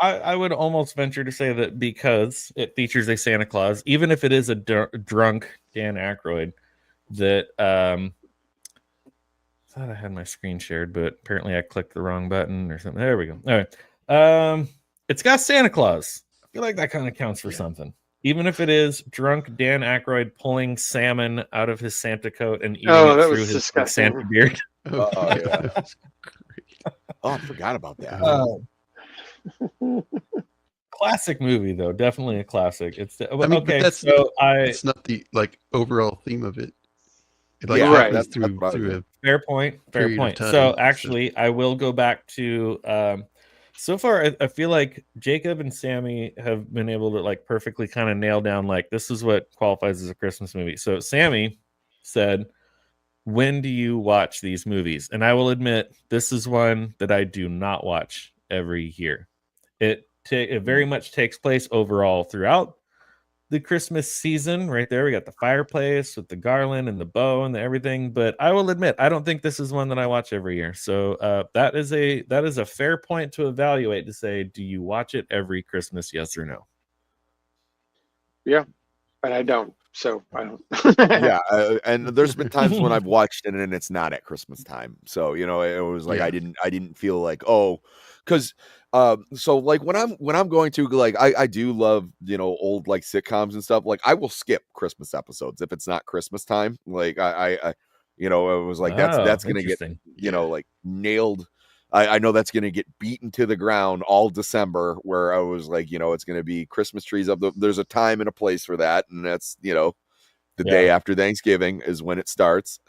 I would almost venture to say that because it features a Santa Claus, even if it is a drunk Dan Aykroyd, that thought I had my screen shared, but apparently I clicked the wrong button or something. There we go. All right. It's got Santa Claus. I feel like that kind of counts for something. Even if it is drunk Dan Aykroyd pulling salmon out of his Santa coat and eating it that through was his disgusting. Santa beard. Oh, Okay. yeah. That was great. Oh, I forgot about that. Classic movie, though. Definitely a classic. It's I mean, okay. but So it's not the like overall theme of it. It like Yeah, Right. happens that's what I was through doing. fair point. Fair period of point. time, So so- actually, I will go back to. So far, I feel like Jacob and Sammy have been able to like perfectly kind of nail down like this is what qualifies as a Christmas movie. So Sammy said, "When do you watch these movies?" And I will admit, this is one that I do not watch every year. It very much takes place overall throughout the Christmas season. Right there, we got the fireplace with the garland and the bow and the everything. But I will admit, I don't think this is one that I watch every year. So that is a fair point to evaluate to say, do you watch it every Christmas? Yes or no? Yeah, but I don't. So I don't. Yeah, and there's been times when I've watched it and it's not at Christmas time. So you know, it was like Yeah. I didn't feel like because so like when I'm going to like I do love old like sitcoms and stuff. Like I will skip Christmas episodes if it's not Christmas time. Like I it was like that's gonna get interesting. like nailed. I know that's going to get beaten to the ground all December, where I was like, it's going to be Christmas trees up. There's a time and a place for that. And that's, the day after Thanksgiving is when it starts.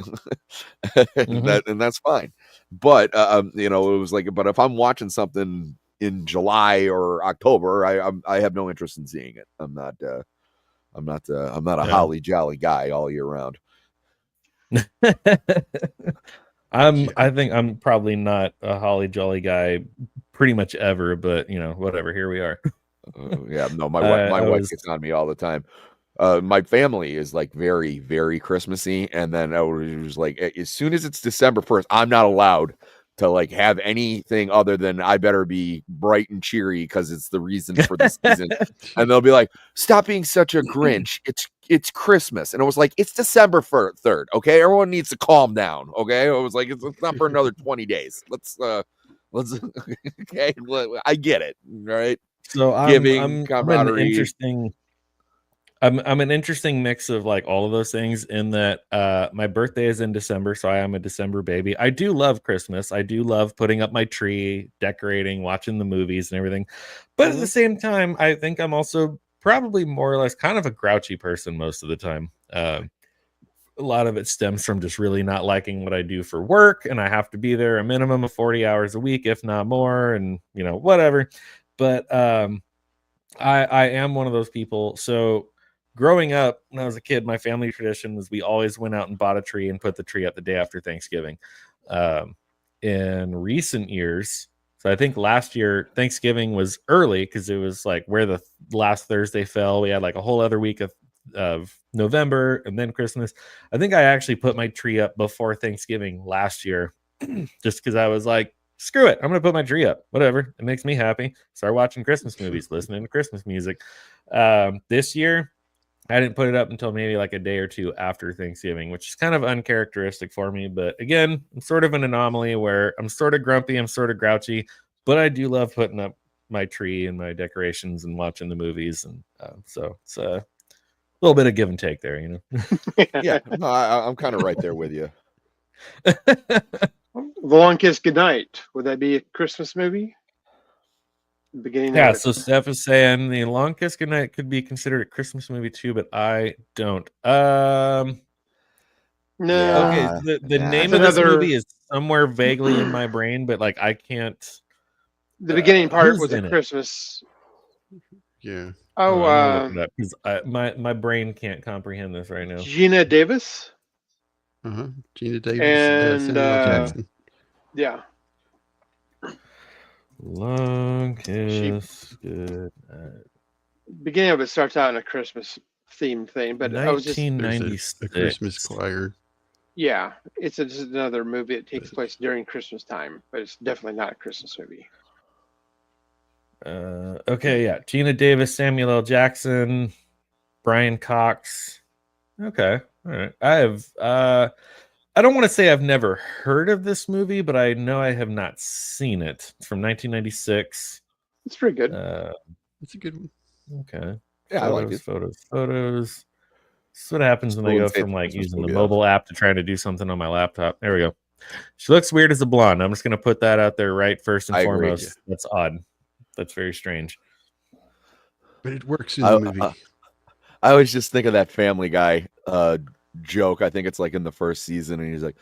and that's fine. But, it was like, but if I'm watching something in July or October, I have no interest in seeing it. I'm not a holly jolly guy all year round. I think I'm probably not a holly jolly guy pretty much ever, but whatever, here we are. Yeah, no, my wife gets on me all the time. My family is like very, very Christmassy, and then I was like, as soon as it's December 1st, I'm not allowed to like have anything other than I better be bright and cheery because it's the reason for the season. And they'll be like, "Stop being such a Grinch. It's Christmas." And I was like, "It's December 3rd. Okay, everyone needs to calm down. Okay." I was like, "It's not for another 20 days. Let's okay. I get it. All right." So Giving camaraderie. I'm an interesting mix of like all of those things in that my birthday is in December, so I am a December baby. I do love Christmas. I do love putting up my tree, decorating, watching the movies and everything. But at the same time, I think I'm also probably more or less kind of a grouchy person most of the time. A lot of it stems from just really not liking what I do for work, and I have to be there a minimum of 40 hours a week, if not more, and whatever. But I am one of those people. So growing up when I was a kid, my family tradition was we always went out and bought a tree and put the tree up the day after Thanksgiving. In recent years, so I think last year Thanksgiving was early because it was like where the last Thursday fell. We had like a whole other week of November and then Christmas. I think I actually put my tree up before Thanksgiving last year just because I was like, screw it, I'm gonna put my tree up, whatever, it makes me happy. Start watching Christmas movies, listening to Christmas music. This year I didn't put it up until maybe like a day or two after Thanksgiving, which is kind of uncharacteristic for me. But again, I'm sort of an anomaly where I'm sort of grumpy, I'm sort of grouchy, but I do love putting up my tree and my decorations and watching the movies. And so it's a little bit of give and take there, Yeah, no, I'm kind of right there with you. The Long Kiss Goodnight. Would that be a Christmas movie? Beginning. Yeah, so Steph is saying The Long Kiss Goodnight could be considered a Christmas movie too, but I don't. No. Okay, the name of this movie is somewhere vaguely in my brain, but like I can't. The beginning part was in a it? Christmas. Yeah. Oh, I'm gonna look it up because my brain can't comprehend this right now. Gina Davis. Gina Davis And, Samuel L. Jackson. Yeah. Long Kiss Good. Beginning of it starts out in a Christmas themed thing, but I was just 1996. A Christmas choir. yeah, it's just another movie that takes place during Christmas time, but it's definitely not a Christmas movie. Okay, yeah. Gina Davis, Samuel L. Jackson, Brian Cox. Okay. All right. I have I don't want to say I've never heard of this movie, but I know I have not seen it. It's from 1996. It's pretty good. It's a good one. Okay. Yeah, I like it. Photos. This is what happens when I go from like using the mobile app to trying to do something on my laptop. There we go. She looks weird as a blonde. I'm just going to put that out there right first and foremost. That's odd. That's very strange. But it works in the movie. I always just think of that Family Guy joke. I think it's like in the first season, and he's like,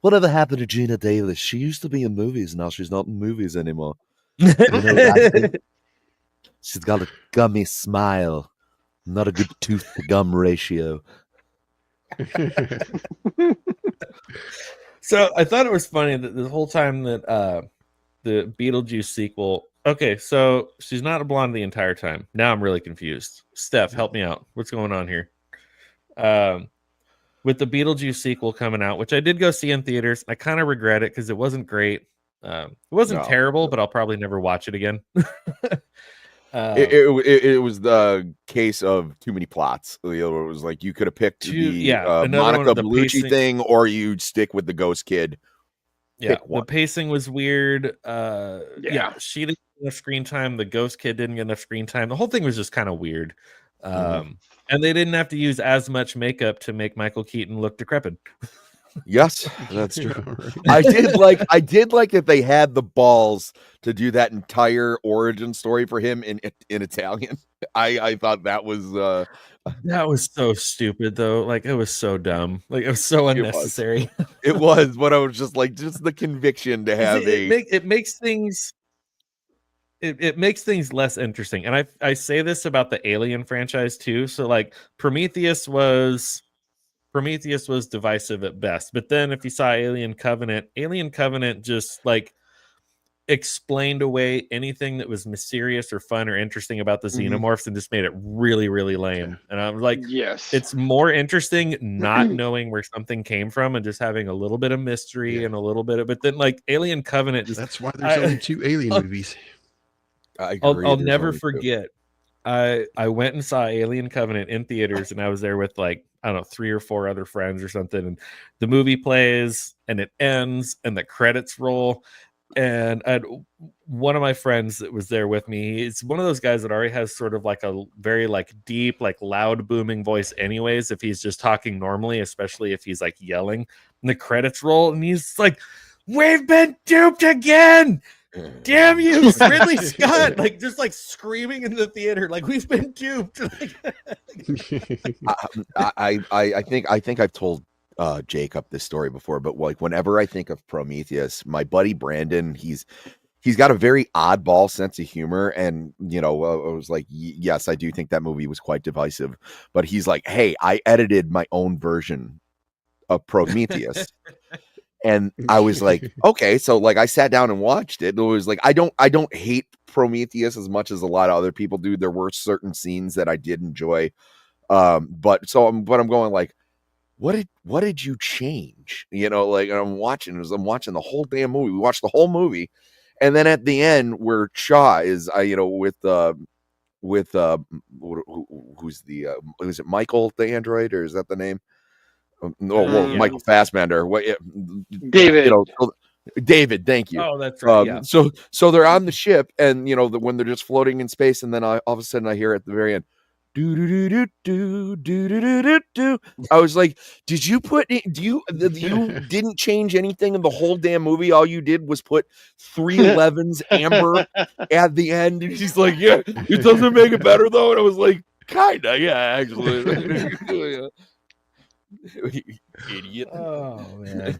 "Whatever happened to Gina Davis? She used to be in movies. Now she's not in movies anymore. You know, she's got a gummy smile, not a good tooth to gum ratio." So I thought it was funny that the whole time that the Beetlejuice sequel. Okay, so she's not a blonde the entire time. Now I'm really confused. Steph, help me out. What's going on here? With the Beetlejuice sequel coming out, which I did go see in theaters, I kind of regret it because it wasn't great. It wasn't terrible, but I'll probably never watch it again. It was the case of too many plots. It was like you could have picked the Monica Bellucci thing, or you'd stick with the ghost kid. Yeah, the pacing was weird. She didn't get enough screen time. The ghost kid didn't get enough screen time. The whole thing was just kind of weird. And they didn't have to use as much makeup to make Michael Keaton look decrepit. Yes, that's true. I did like that they had the balls to do that entire origin story for him in Italian. I thought that was so stupid though. Like it was so dumb. Like it was so unnecessary. It was, but I was just like, just the conviction to have it makes things. It makes things less interesting. And I say this about the Alien franchise too. So like Prometheus was divisive at best. But then if you saw Alien Covenant just like explained away anything that was mysterious or fun or interesting about the xenomorphs and just made it really, really lame. And I'm like, yes, it's more interesting not knowing where something came from and just having a little bit of mystery and a little bit of, but then like Alien Covenant that's why there's only 2 Alien movies. I'll never forget. I went and saw Alien Covenant in theaters, and I was there with like, I don't know, 3 or 4 other friends or something. And the movie plays and it ends and the credits roll. And I had one of my friends that was there with me. It's one of those guys that already has sort of like a very like deep, like loud booming voice anyways, if he's just talking normally, especially if he's like yelling. And the credits roll and he's like, "We've been duped again. Damn you, Ridley Scott!" Like just like screaming in the theater, like we've been duped. I think I've told Jacob this story before, but like whenever I think of Prometheus, my buddy Brandon, he's got a very oddball sense of humor, and I was like, yes, I do think that movie was quite divisive, but he's like, hey, I edited my own version of Prometheus. And I was like, okay, so like I sat down and watched it. It was like I don't hate Prometheus as much as a lot of other people do. There were certain scenes that I did enjoy, but I'm going like, what did you change? Like I'm watching the whole damn movie. We watched the whole movie, and then at the end where Shaw is, who's it Michael the android, or is that the name? Michael Fassbender. David. David, thank you. Oh, that's right. So they're on the ship, and when they're just floating in space, and then all of a sudden I hear at the very end, do do do do do do do do do. I was like, did you you didn't change anything in the whole damn movie? All you did was put 311's Amber at the end, and she's like, yeah, it doesn't make it better though. And I was like, kinda, yeah, actually. Idiot. Oh man.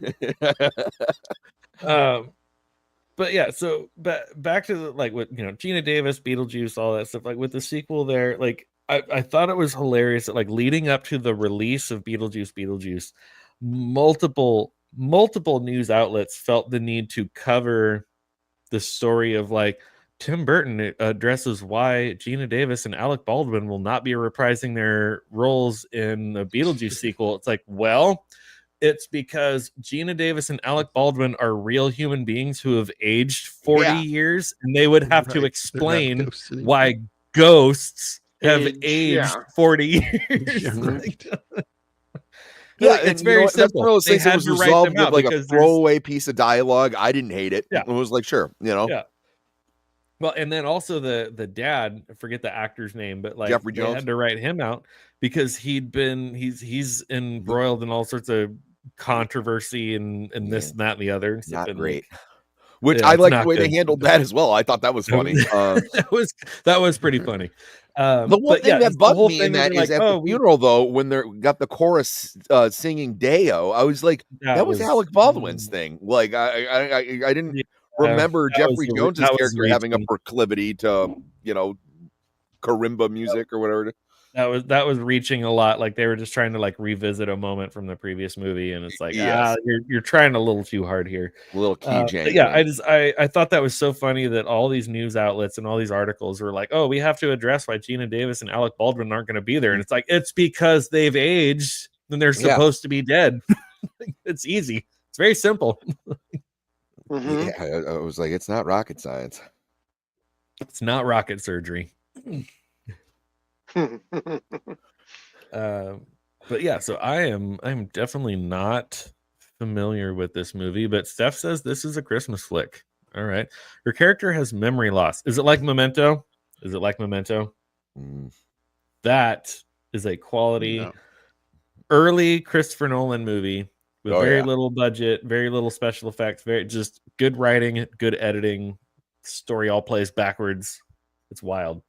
But yeah, so back to the, like with Gina Davis, Beetlejuice, all that stuff. Like with the sequel there, like I thought it was hilarious that like leading up to the release of Beetlejuice, multiple news outlets felt the need to cover the story of like Tim Burton addresses why Gina Davis and Alec Baldwin will not be reprising their roles in the Beetlejuice sequel. It's like, well, it's because Gina Davis and Alec Baldwin are real human beings who have aged 40 years, and they would have to explain why ghosts have aged 40 years. Yeah, right. Yeah, Like, and it's very that's simple. one of those They things that had was to write resolved them with out like a because throwaway piece of dialogue. I didn't hate it. Yeah. It was like, sure, Yeah. Well, and then also the dad, I forget the actor's name, but like Jeffrey they Jones. had to write him out because he's embroiled in all sorts of controversy and this and that and the other. And stuff. Not And great. like, Which yeah, I it's like the not way they good. handled that as well. I thought that was funny. That was pretty funny. The one But thing yeah, that the bugged whole me thing in where that they're is like, at the oh, funeral, though, when they got the chorus singing Deo, I was like, that was Alec Baldwin's thing. Like, I didn't remember Jeffrey Jones's character having a proclivity to, karimba music or whatever. That was reaching a lot. Like they were just trying to like revisit a moment from the previous movie, and it's like, you're trying a little too hard here. A little key jank. Yeah, I thought that was so funny that all these news outlets and all these articles were like, oh, we have to address why Gina Davis and Alec Baldwin aren't going to be there, and it's like it's because they've aged and they're supposed to be dead. It's easy. It's very simple. Yeah, I was like, it's not rocket science. It's not rocket surgery. But yeah, so I'm definitely not familiar with this movie, but Steph says this is a Christmas flick. All right. Her character has memory loss. Is it like Memento? That is a quality early Christopher Nolan movie with very little budget, very little special effects, very just good writing, good editing. Story all plays backwards. It's wild.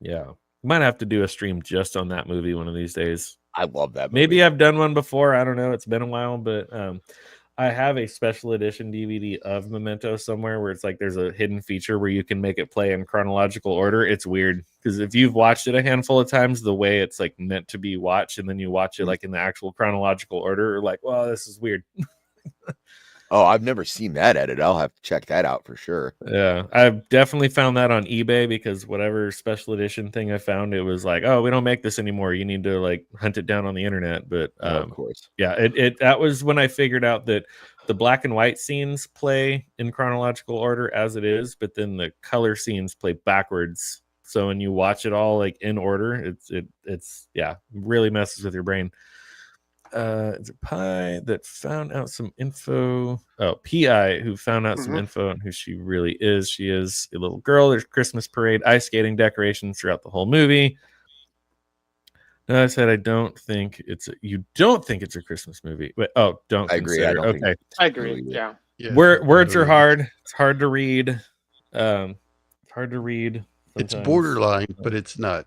Yeah, might have to do a stream just on that movie one of these days. I love that movie. Maybe I've done one before. I don't know. It's been a while, but I have a special edition DVD of Memento somewhere where it's like there's a hidden feature where you can make it play in chronological order. It's weird because if you've watched it a handful of times, the way it's like meant to be watched, and then you watch it like in the actual chronological order, you're like, well, this is weird. Oh, I've never seen that edit. I'll have to check that out for sure. Yeah, I've definitely found that on eBay because whatever special edition thing I found, it was like, oh, we don't make this anymore. You need to like hunt it down on the internet. But of course, yeah, that was when I figured out that the black and white scenes play in chronological order as it is, but then the color scenes play backwards. So when you watch it all like in order, it's really messes with your brain. Is it Pi that found out some info? Oh, Pi who found out some info on who she really is. She is a little girl. There's Christmas parade, ice skating decorations throughout the whole movie. No, I said I don't think it's. You don't think it's a Christmas movie? But don't. I agree. I don't okay, I agree. Yeah. Words are hard. It's hard to read. It's hard to read. It's borderline, but it's not.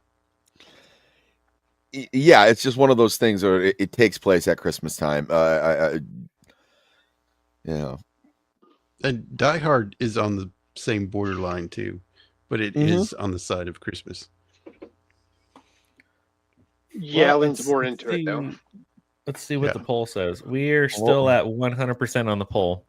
Yeah, it's just one of those things where it takes place at Christmas time. And Die Hard is on the same borderline too, but it is on the side of Christmas. Yeah, leans more into it though. Let's see what the poll says. We're still at 100% on the poll.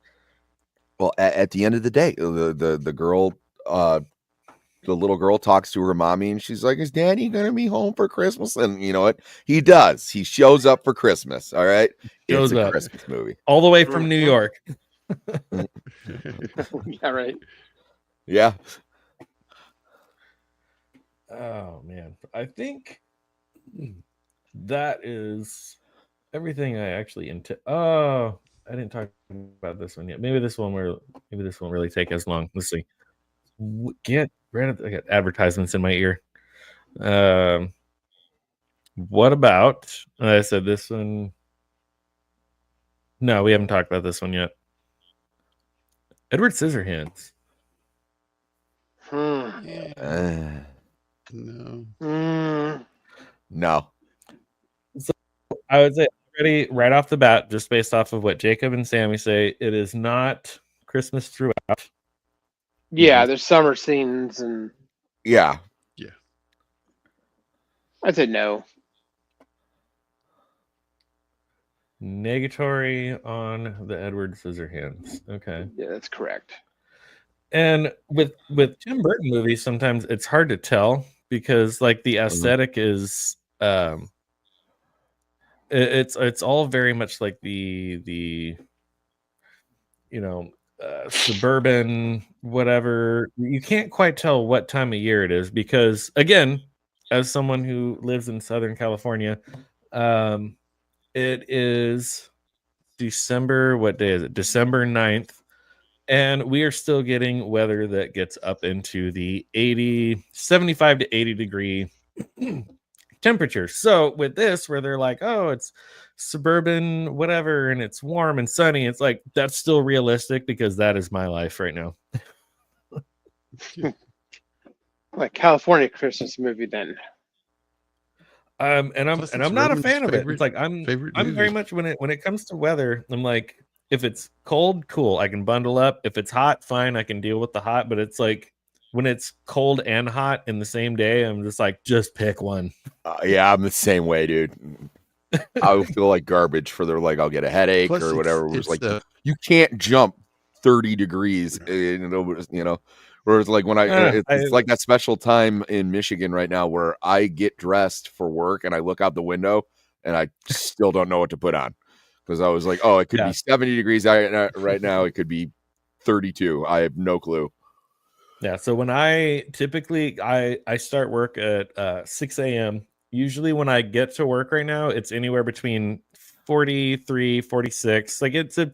Well, at the end of the day, the girl, the little girl talks to her mommy and she's like, is Daddy going to be home for Christmas? And you know what? He does. He shows up for Christmas. All right. It's a Christmas movie. All the way from New York. Yeah, right. Yeah. Oh, man. I think that is everything I actually I didn't talk about this one yet. Maybe this one won't really take as long. Let's see. I got advertisements in my ear. What about? I said this one. No, we haven't talked about this one yet. Edward Scissorhands. No. So I would say already right off the bat, just based off of what Jacob and Sammy say, it is not Christmas throughout. Yeah, there's summer scenes and yeah. I said no. Negatory on the Edward Scissorhands. Okay. Yeah, that's correct. And with Tim Burton movies, sometimes it's hard to tell because like the aesthetic is it's all very much like the suburban whatever. You can't quite tell what time of year it is because again, as someone who lives in Southern California, It is December. What day is it? December 9th. And we are still getting weather that gets up into the 75 to 80 degree temperature. So with this, where they're like, oh, it's suburban, whatever, and it's warm and sunny, it's like, that's still realistic because that is my life right now. Like California Christmas movie then. And I'm not a fan of it. It's like I'm movie. very much when it comes to weather, I'm like, if it's cold, cool, I can bundle up. If it's hot, fine, I can deal with the hot. But it's like when it's cold and hot in the same day, I'm just like, just pick one. Yeah, I'm the same way, dude. I would feel like garbage for their like I'll get a headache or whatever. It's like you can't jump 30 degrees, you know. Whereas like when it's like that special time in Michigan right now where I get dressed for work and I look out the window and I still don't know what to put on because I was like, oh, it could be 70 degrees right now. It could be 32. I have no clue. Yeah. So when I typically I start work at 6 a.m. Usually when I get to work right now, it's anywhere between 43, 46. Like it's in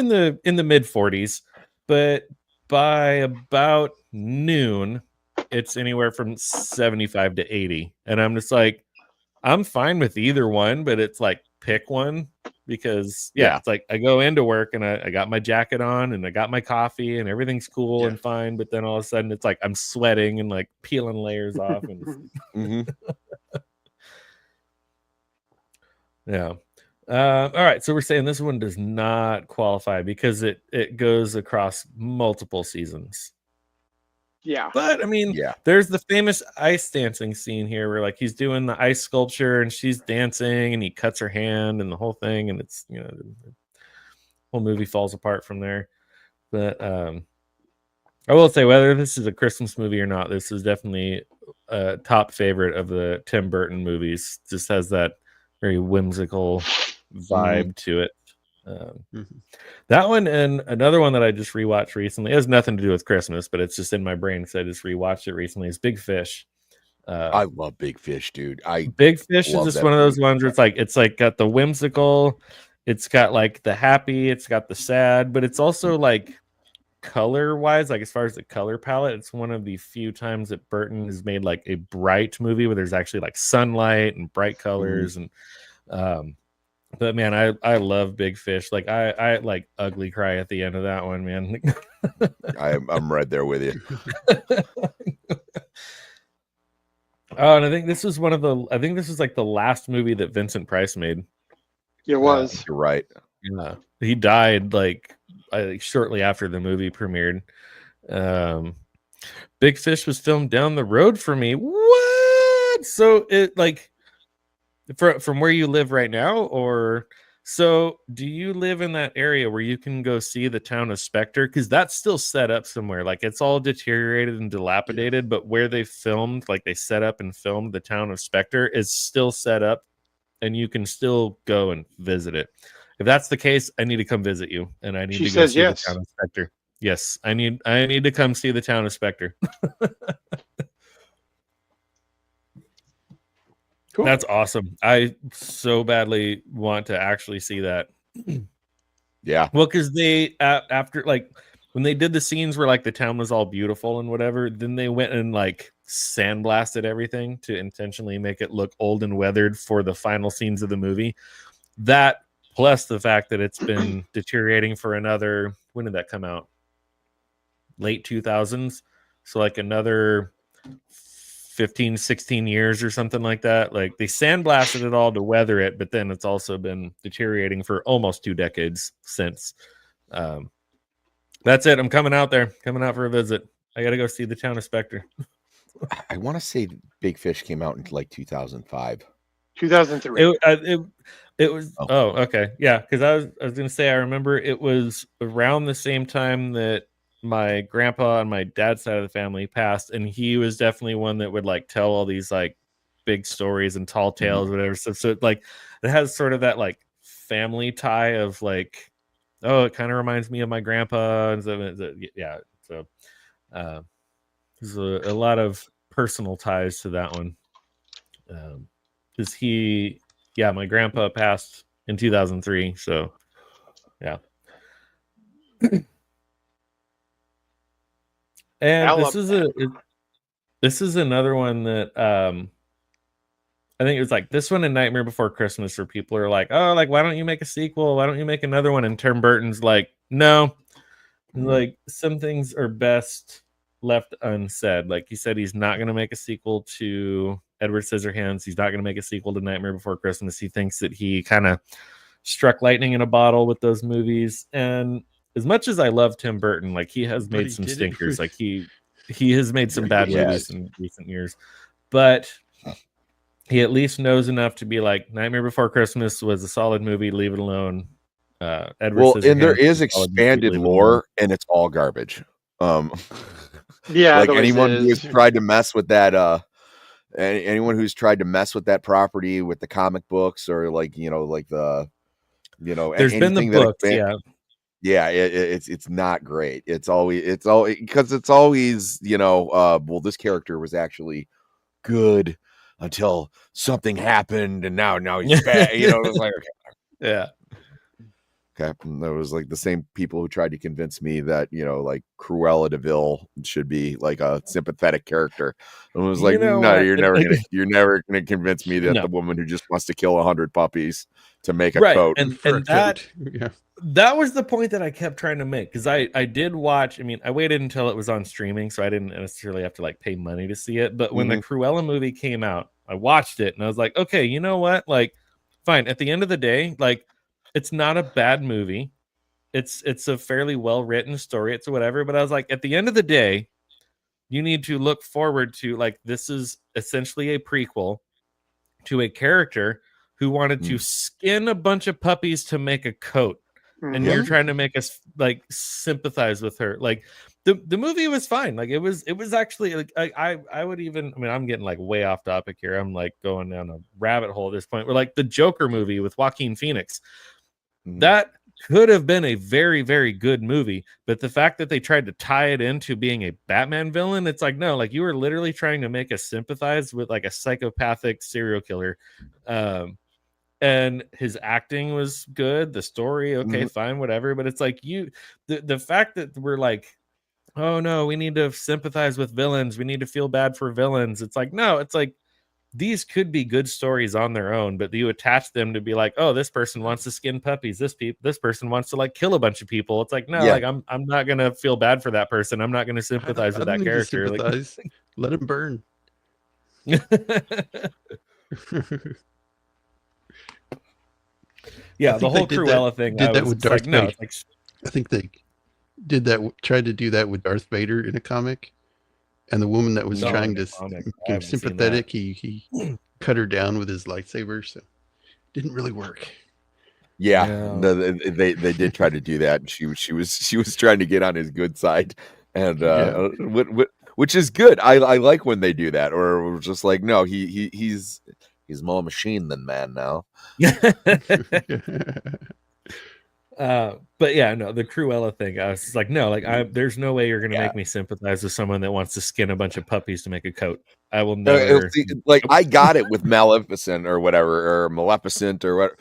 the mid 40s, but by about noon, it's anywhere from 75 to 80. And I'm just like, I'm fine with either one, but it's like pick one because it's like I go into work and I got my jacket on and I got my coffee and everything's cool and fine. But then all of a sudden it's like I'm sweating and like peeling layers off. And yeah. All right, so we're saying this one does not qualify because it goes across multiple seasons. Yeah, but I mean, there's the famous ice dancing scene here where like he's doing the ice sculpture and she's dancing and he cuts her hand and the whole thing, and it's the whole movie falls apart from there. But I will say, whether this is a Christmas movie or not, this is definitely a top favorite of the Tim Burton movies. Just has that very whimsical vibe to it. That one and another one that I just rewatched recently, it has nothing to do with Christmas, but it's just in my brain because I just rewatched it recently, is Big Fish. I love Big Fish, dude. Big Fish is just one of those ones where it's like got the whimsical, it's got like the happy, it's got the sad, but it's also like color wise, like as far as the color palette, it's one of the few times that Burton has made like a bright movie where there's actually like sunlight and bright colors. And but man, I love Big Fish. Like I like ugly cry at the end of that one, man. I'm right there with you. Oh, and I think this was like the last movie that Vincent Price made. It was. You're right. Yeah, he died like shortly after the movie premiered. Big Fish was filmed down the road for me. What? So it like from where you live right now, or so do you live in that area where you can go see the town of Spectre? Because that's still set up somewhere. Like it's all deteriorated and dilapidated, but where they filmed, like they set up and filmed the town of Spectre, is still set up, and you can still go and visit it. If that's the case, I need to come visit you, and I need to go see the town of Spectre. Yes, I need to come see the town of Spectre. Cool. That's awesome. I so badly want to actually see that. Yeah. Well, because they after like when they did the scenes where like the town was all beautiful and whatever, then they went and like sandblasted everything to intentionally make it look old and weathered for the final scenes of the movie. That plus the fact that it's been deteriorating for another, when did that come out? Late 2000s. So like another 15, 16 years or something like that. Like they sandblasted it all to weather it, but then it's also been deteriorating for almost 2 decades since. That's it. I'm coming out for a visit. I got to go see the town of Spectre. I want to say Big Fish came out in like 2005. 2003. It was. Oh, okay. Yeah. Cause I was going to say, I remember it was around the same time that my grandpa on my dad's side of the family passed, and he was definitely one that would like tell all these like big stories and tall tales, whatever stuff. So it, like it has sort of that like family tie of like, oh, it kind of reminds me of my grandpa and so yeah. So there's a lot of personal ties to that one. Because he yeah, my grandpa passed in 2003. So yeah. And this is another one that I think it was like this one and Nightmare Before Christmas, where people are like, oh, like, why don't you make a sequel? Why don't you make another one? And Tim Burton's like, no, like, some things are best left unsaid. Like, he said he's not going to make a sequel to Edward Scissorhands. He's not going to make a sequel to Nightmare Before Christmas. He thinks that he kind of struck lightning in a bottle with those movies. And as much as I love Tim Burton, like, he has made some stinkers. Like, he has made some bad movies in recent years. But he at least knows enough to be like, Nightmare Before Christmas was a solid movie. Leave it alone. Edward and there is expanded lore, and it's all garbage. Yeah, like anyone who's tried to mess with that, anyone who's tried to mess with that property with the comic books, or like the, there's been the books, it's not great. It's always because it's always well, this character was actually good until something happened, and now he's bad. It was like, yeah. Okay, and there was like the same people who tried to convince me that like Cruella de Vil should be like a sympathetic character. And I was like, no, you're never gonna convince me that the woman who just wants to kill 100 puppies to make a coat. And that was the point that I kept trying to make, because I did watch. I mean, I waited until it was on streaming, so I didn't necessarily have to like pay money to see it. But when the Cruella movie came out, I watched it and I was like, okay, you know what? Like, fine. At the end of the day, like, it's not a bad movie. It's a fairly well-written story. It's whatever. But I was like, at the end of the day, you need to look forward to, like, this is essentially a prequel to a character who wanted to skin a bunch of puppies to make a coat. And you're trying to make us like sympathize with her. Like, the movie was fine. Like, it was actually like, I would even, I mean, I'm getting like way off topic here. I'm like going down a rabbit hole at this point. We're like the Joker movie with Joaquin Phoenix. That could have been a very, very good movie, but the fact that they tried to tie it into being a Batman villain, it's like, no, like, you were literally trying to make us sympathize with like a psychopathic serial killer. And his acting was good, the story, okay, fine, whatever. But it's like, the fact that we're like, oh no, we need to sympathize with villains, we need to feel bad for villains. It's like, no, it's like, these could be good stories on their own, but you attach them to be like, oh, this person wants to skin puppies. This person wants to like kill a bunch of people. It's like, no, like, I'm not gonna feel bad for that person. I'm not gonna sympathize with that character. Like, let him burn. Yeah, the whole Cruella thing. Did that with Darth Vader. I think they did that. Tried to do that with Darth Vader in a comic. And the woman that was trying to get sympathetic, he cut her down with his lightsaber, so didn't really work. Yeah, no, they did try to do that, and she was trying to get on his good side, and which is good. I like when they do that, or we're just like, no, he's more machine than man now. But yeah, no, the Cruella thing, I was just like, no, like, there's no way you're gonna make me sympathize with someone that wants to skin a bunch of puppies to make a coat. I will never. Like, I got it with Maleficent or whatever, or Maleficent or what.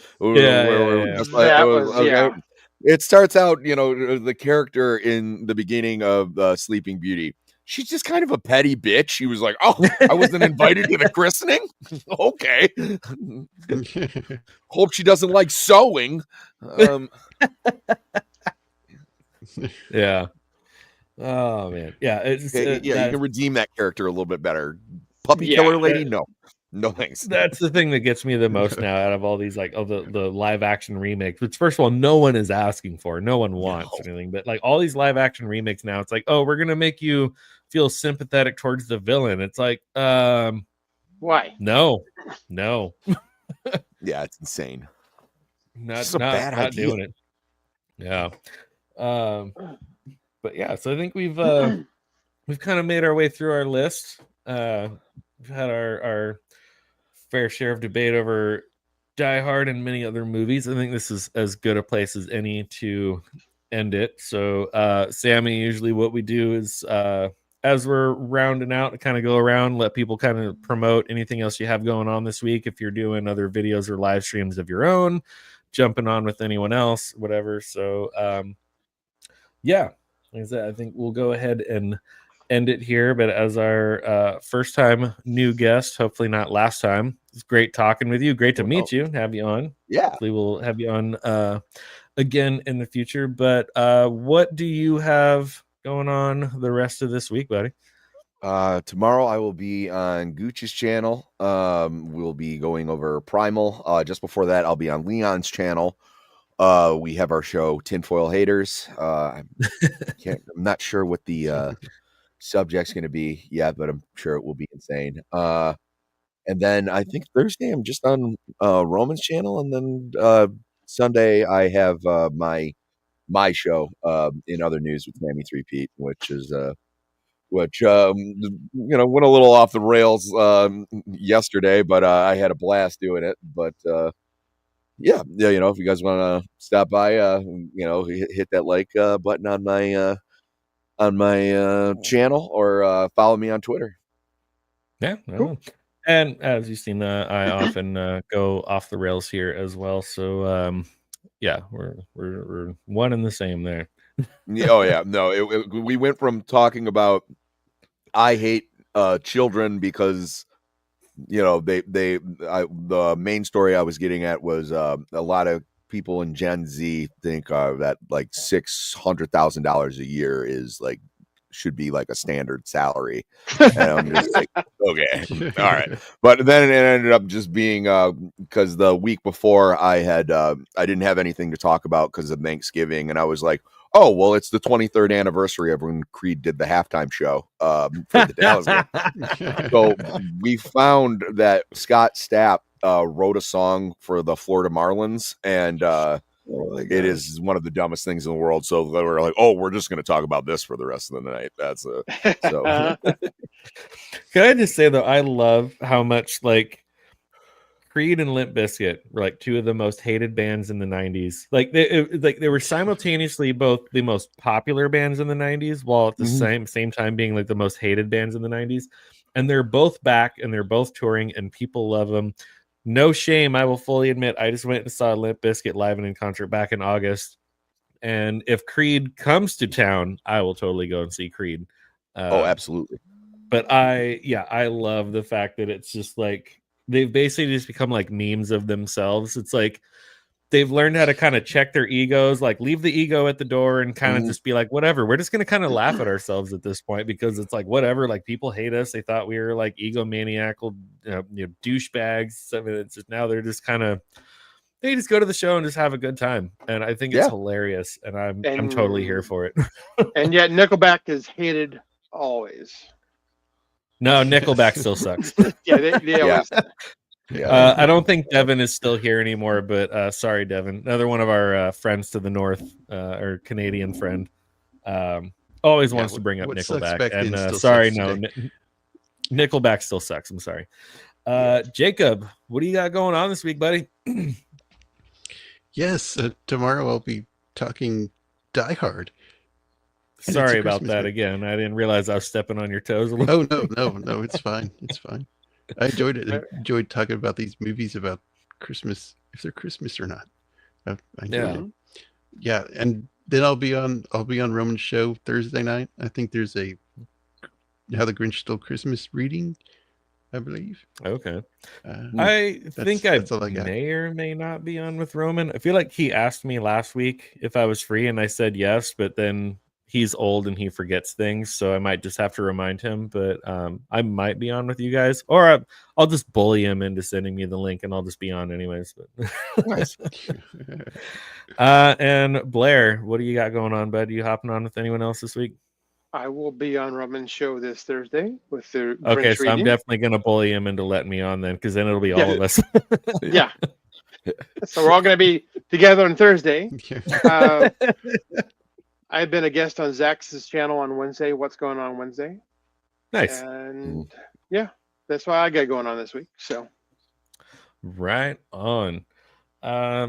It starts out, the character in the beginning of Sleeping Beauty. She's just kind of a petty bitch. She was like, oh, I wasn't invited to the christening. Okay. Hope she doesn't like sewing. Yeah. Oh man. Yeah. You can redeem that character a little bit better. Puppy killer lady? No thanks. That's the thing that gets me the most now out of all these, like, the live action remakes, which, first of all, no one is asking for, no one wants anything, but like all these live action remakes now, it's like, oh, we're gonna make you feel sympathetic towards the villain. It's like, why? No. Yeah, it's insane. Not doing it. Yeah. But yeah, so I think we've kind of made our way through our list. We've had our fair share of debate over Die Hard and many other movies. I think this is as good a place as any to end it. So, Sammy, usually what we do is as we're rounding out, to kind of go around, let people kind of promote anything else you have going on this week. If you're doing other videos or live streams of your own, jumping on with anyone else, whatever. So, yeah, like I said, I think we'll go ahead and end it here. But as our first time new guest, hopefully not last time, it's great talking with you. Great to meet you, have you on. Yeah. Hopefully we'll have you on again in the future. But what do you have going on the rest of this week, buddy? Tomorrow I will be on Gooch's channel. We'll be going over Primal. Just before that, I'll be on Leon's channel. We have our show Tinfoil Haters. I'm not sure what the subject's going to be yet, but I'm sure it will be insane. And then I think Thursday I'm just on Roman's channel, and then Sunday I have my show in other news with Tammy 3Pete, which is went a little off the rails yesterday, but I had a blast doing it. But yeah, if you guys want to stop by, hit that like button on my channel, or follow me on Twitter. Yeah, cool. And as you've seen, I often go off the rails here as well. So yeah, we're one and the same there. Oh yeah, no, we went from talking about I hate children because the main story I was getting at was a lot of people in Gen Z think that like $600,000 a year is like should be like a standard salary, and I'm just like, okay, all right. But then it ended up just being because the week before I didn't have anything to talk about because of Thanksgiving, and I was like, oh well, it's the 23rd anniversary of when Creed did the halftime show for the Dallas game. So we found that Scott Stapp wrote a song for the Florida Marlins, and it is one of the dumbest things in the world. So they were like, "Oh, we're just going to talk about this for the rest of the night." That's so. Can I just say though, I love how much like Creed and Limp Bizkit were like two of the most hated bands in the 90s. Like they were simultaneously both the most popular bands in the 90s, while at the same time being like the most hated bands in the 90s. And they're both back, and they're both touring, and people love them. No shame, I will fully admit, I just went and saw Limp Bizkit live and in concert back in August. And if Creed comes to town, I will totally go and see Creed. Oh, absolutely. But I love the fact that it's just like they've basically just become like memes of themselves. It's like they've learned how to kind of check their egos, like leave the ego at the door and kind of just be like, whatever. We're just going to kind of laugh at ourselves at this point, because it's like, whatever, like people hate us. They thought we were like egomaniacal, douchebags. I mean, it's just now they're just kind of, they just go to the show and just have a good time. And I think it's hilarious. And I'm totally here for it. And yet Nickelback is hated always. No, Nickelback still sucks. Yeah, they always. Yeah. I don't think Devon is still here anymore, but sorry, Devon. Another one of our friends to the north, or Canadian friend, always wants to bring up Nickelback. And sorry, no, Nickelback still sucks. I'm sorry. Jacob, what do you got going on this week, buddy? Yes, tomorrow I'll be talking Die Hard. Sorry about that again. I didn't realize I was stepping on your toes a little. Oh, no, it's fine. It's fine. I enjoyed it. I enjoyed talking about these movies about Christmas, if they're Christmas or not. I enjoyed it. Yeah, and then I'll be on Roman's show Thursday night. I think there's a How the Grinch Stole Christmas reading, I believe. Okay. I think I may or may not be on with Roman. I feel like he asked me last week if I was free, and I said yes, but then he's old and he forgets things, so I might just have to remind him. But I might be on with you guys, or I'll just bully him into sending me the link, and I'll just be on anyways. But Nice. And Blair, what do you got going on, bud? Are you hopping on with anyone else this week? I will be on Roman's show this Thursday with the Okay, Grinch so reading. I'm definitely gonna bully him into letting me on then, because then it'll be all of us. Yeah. So we're all going to be together on Thursday. I've been a guest on Zach's channel on Wednesday. What's going on Wednesday? Nice. And yeah, that's why I got going on this week. So right on.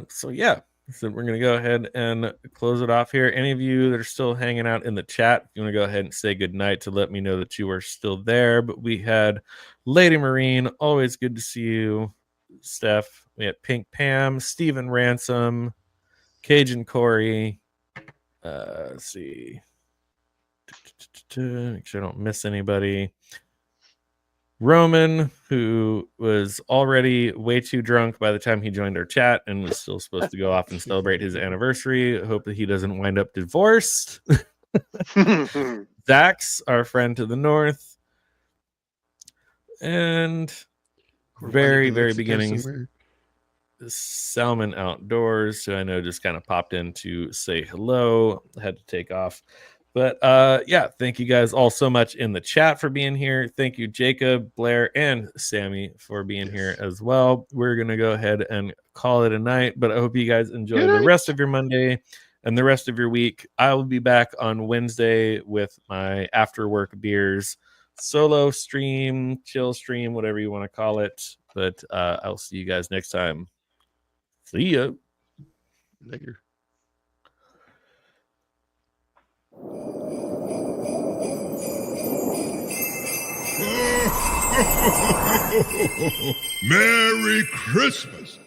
So yeah, So we're going to go ahead and close it off here. Any of you that are still hanging out in the chat, if you want to go ahead and say goodnight to let me know that you are still there. But we had Lady Marine, always good to see you. Steph, we had Pink Pam, Stephen Ransom, Cajun Corey. Let's see. Make sure I don't miss anybody. Roman, who was already way too drunk by the time he joined our chat and was still supposed to go off and celebrate his anniversary. I hope that he doesn't wind up divorced. Zax, our friend to the north. And very beginning, Salmon Outdoors, who I know just kind of popped in to say hello. I had to take off. But yeah, thank you guys all so much in the chat for being here. Thank you, Jacob, Blair, and Sammy for being here as well. We're going to go ahead and call it a night, but I hope you guys enjoy the rest of your Monday and the rest of your week. I will be back on Wednesday with my after work beers solo stream, chill stream, whatever you want to call it. But I'll see you guys next time. See ya. Later. Merry Christmas!